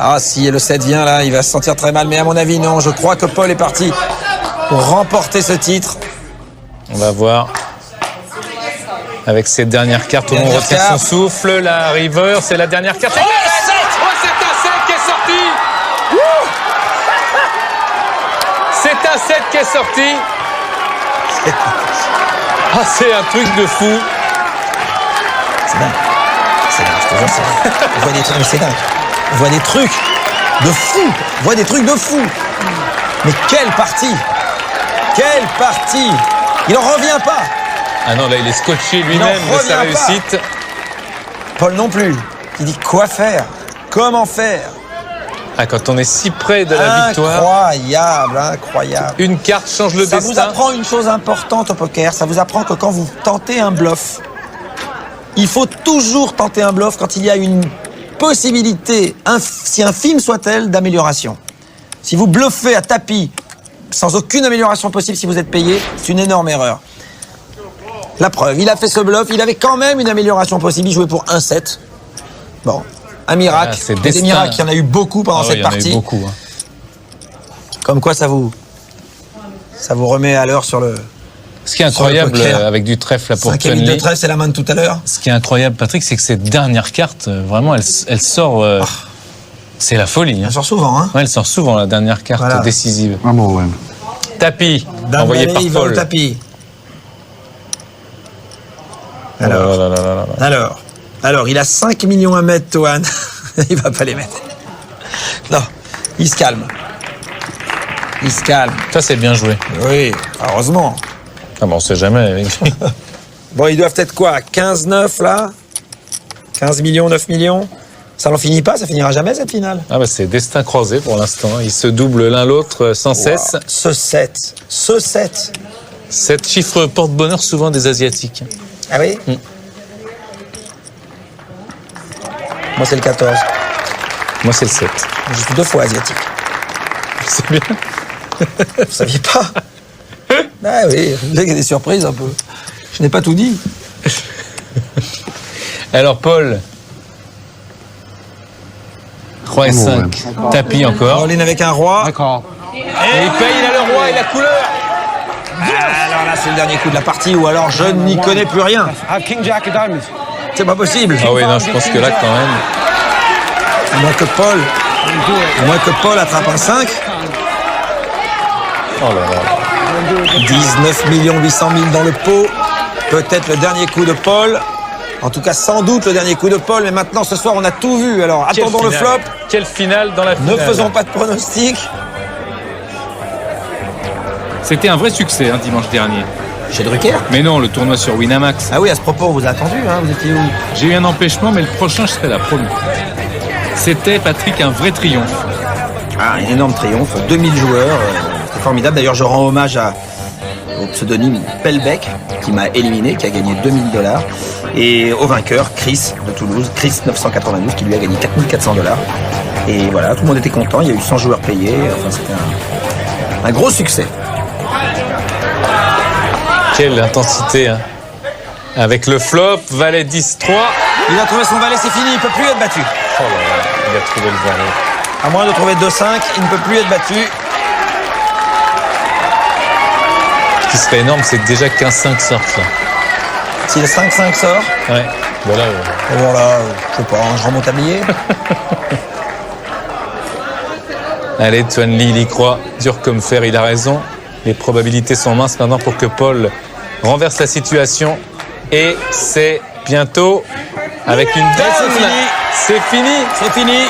Ah, si le 7 vient là, il va se sentir très mal. Mais à mon avis, non. Je crois que Paul est parti pour remporter ce titre. On va voir. Avec ses dernières cartes, on retient son souffle. La river, c'est la dernière carte. Oh, le 7! Oh, c'est un 7 qui est sorti! C'est un 7 qui est sorti. Ah, c'est un truc de fou. C'est dingue. C'est dingue, je te jure, c'est dingue. On voit des trucs, c'est dingue. On voit des trucs de fou. On voit des trucs de fou. Mais quelle partie! Quelle partie! Il n'en revient pas. Ah non, là, il est scotché lui-même de sa réussite. Paul non plus. Il dit quoi faire? Comment faire? Ah, quand on est si près de la victoire. Incroyable. Une carte change le Ça destin. vous apprend une chose importante au poker. Ça vous apprend que quand vous tentez un bluff, il faut toujours tenter un bluff quand il y a une possibilité, si infime soit-elle, d'amélioration. Si vous bluffez à tapis sans aucune amélioration possible si vous êtes payé, c'est une énorme erreur. La preuve, il a fait ce bluff, il avait quand même une amélioration possible, il jouait pour 1-7. Bon, un miracle. C'est des destin. miracles, il y en a eu beaucoup pendant cette il y en a eu partie. beaucoup. Hein. Comme quoi ça vous remet à l'heure sur le... Ce qui est incroyable avec du trèfle pour 5 minutes de trèfle, c'est la main de tout à l'heure. Ce qui est incroyable, Patrick, c'est que cette dernière carte, vraiment, elle sort... c'est la folie. Hein. Elle sort souvent. Hein. Ouais, elle sort souvent, la dernière carte décisive. I'm all in. Tapis, envoyé par il va au Paul. tapis. Alors, il a 5 millions à mettre, Toan. Il va pas les mettre. Non, il se calme. Ça, c'est bien joué. Oui, heureusement. Ah bon, on sait jamais. Bon, ils doivent être quoi, 15-9 là 15 millions, 9 millions. Ça n'en finit pas, ça finira jamais cette finale. Ah bah c'est destin croisé pour l'instant. Ils se doublent l'un l'autre sans cesse. Ce 7. 7 chiffres porte-bonheur souvent des Asiatiques. Ah oui Moi, c'est le 14. Moi, c'est le 7. Je suis 2 fois asiatique. C'est bien. Vous saviez pas? Ah oui, il y a des surprises un peu. Je n'ai pas tout dit. Alors, Paul. Roi et 5. Tapis encore. All-in avec un roi. D'accord. Et il paye, il a le roi et la couleur. Alors là, c'est le dernier coup de la partie, ou alors je n'y connais plus rien. King Jack et Diamonds. C'est pas possible. Ah oui, non, je pense que là, quand même. À moins que Paul attrape un 5. Oh là là. 19 800 000 dans le pot. Peut-être le dernier coup de Paul. En tout cas, sans doute le dernier coup de Paul. Mais maintenant, ce soir, on a tout vu. Alors, attendons le flop. Quelle finale dans la finale. Ne faisons pas de pronostics. C'était un vrai succès dimanche dernier. Chez Drucker? Mais non, le tournoi sur Winamax. Ah oui, à ce propos, on vous a attendu, hein, vous étiez où? J'ai eu un empêchement, mais le prochain, je serai là, promis. C'était, Patrick, un vrai triomphe. Ah, un énorme triomphe, 2000 joueurs, c'était formidable. D'ailleurs, je rends hommage au pseudonyme Pelbec, qui m'a éliminé, qui a gagné $2000, et au vainqueur, Chris de Toulouse, Chris 992, qui lui a gagné $4400. Et voilà, tout le monde était content, il y a eu 100 joueurs payés, enfin, c'était un gros succès. Quelle intensité, hein. Avec le flop, valet 10-3. Il a trouvé son valet, c'est fini, il ne peut plus être battu. Oh là là, il a trouvé le valet. À moins de trouver 2-5, il ne peut plus être battu. Ce qui serait énorme, c'est déjà qu'un 5 sorte là. Si le 5-5 sort. Ouais, voilà. Voilà, je sais pas, je remonte à billet. Allez, Tuan Lee, il y croit, dur comme fer, il a raison. Les probabilités sont minces maintenant pour que Paul renverse la situation. Et c'est bientôt avec une dame. C'est fini. C'est fini.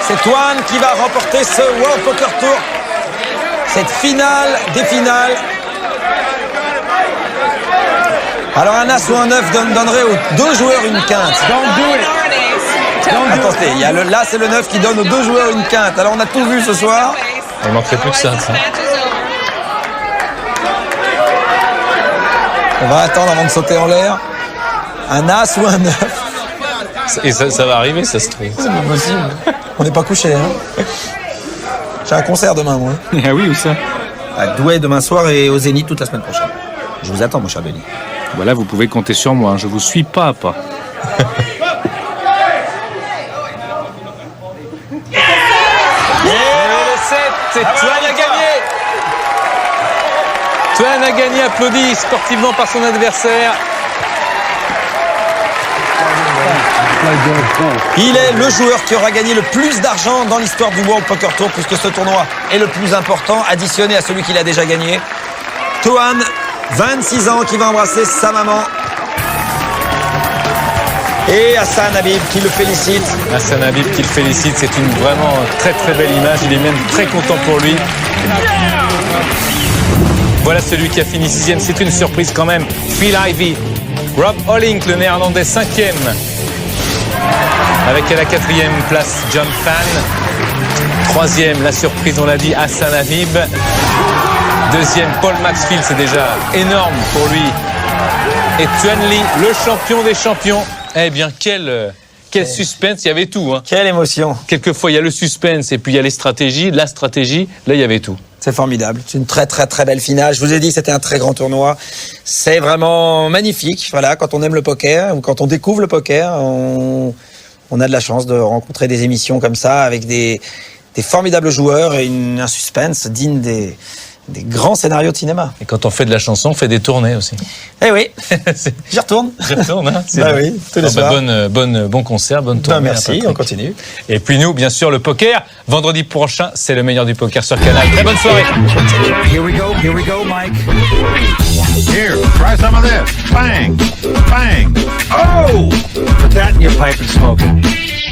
C'est Toan qui va remporter ce World Poker Tour. Cette finale des finales. Alors un as ou un 9 donnerait aux 2 joueurs une quinte. Attendez, il y a là c'est le 9 qui donne aux 2 joueurs une quinte. Alors on a tout vu ce soir. Il manquerait plus que ça. On va attendre avant de sauter en l'air. Un as ou un 9. Et ça va arriver, ça se trouve. C'est pas possible. On n'est pas couché. Hein. J'ai un concert demain, moi. Ah oui, où ça? À Douai demain soir et au Zénith toute la semaine prochaine. Je vous attends, mon cher Denis. Voilà, vous pouvez compter sur moi. Je vous suis pas à pas. Et le 7, c'est Tuan a gagné. Tuan a gagné, applaudi sportivement par son adversaire. Il est le joueur qui aura gagné le plus d'argent dans l'histoire du World Poker Tour, puisque ce tournoi est le plus important, additionné à celui qu'il a déjà gagné. Toan, 26 ans, qui va embrasser sa maman. Et Hassan Habib qui le félicite. Hassan Habib qui le félicite, c'est une vraiment très très belle image. Il est même très content pour lui. Voilà celui qui a fini 6e, c'est une surprise quand même. Phil Ivey, Rob Hollink, le néerlandais 5e. Avec à la 4e place John Fan. Troisième, la surprise, on l'a dit, Hassan Habib. Deuxième, Paul Maxfield, c'est déjà énorme pour lui. Et Tuan Lee, le champion des champions. Eh bien, quel suspense, il y avait tout. Hein. Quelle émotion. Quelquefois, il y a le suspense et puis il y a les stratégies. La stratégie, là, il y avait tout. C'est formidable. C'est une très, très, très belle finale. Je vous ai dit, c'était un très grand tournoi. C'est vraiment magnifique. Voilà, quand on aime le poker ou quand on découvre le poker, on a de la chance de rencontrer des émissions comme ça avec des formidables joueurs et un suspense digne des grands scénarios de cinéma. Et quand on fait de la chanson, on fait des tournées aussi. Eh oui, j'y retourne. J'y retourne, hein. Bah oui, tous les soirs. Bon concert, bonne tournée. Merci, on continue. Et puis nous, bien sûr, le poker. Vendredi prochain, c'est le meilleur du poker sur Canal. Très bonne soirée. Here we go, Mike. Here, try some of this. Bang, bang. Oh! Put that in your pipe and smoke it.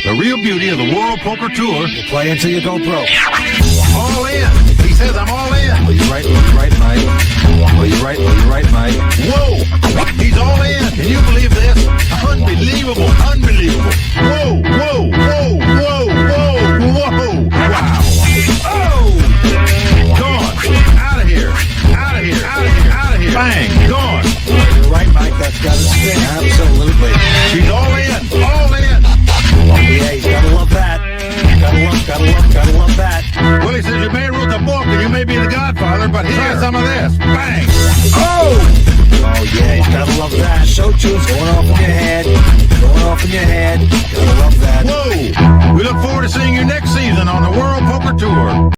The real beauty of the World Poker Tour. You play until you go broke. All in. He says I'm all in. Well, you're right, Mike. Well, you're right, Mike. Whoa! He's all in. Can you believe this? Unbelievable, unbelievable. Whoa, whoa, whoa, whoa, whoa, whoa. Wow. Oh! Gone. Out of here. Out of here. Out of here. Out of here. Bang. Gone. You're right, Mike. That's got to spin. Absolutely. She's all in. All in. Yeah, you gotta love that. Gotta love that. Willie says you may wrote the book and you may be the godfather, but here's some of this. Bang! Oh! Oh yeah, you gotta love that. Show tunes going off in your head. Gotta love that. Whoa! We look forward to seeing you next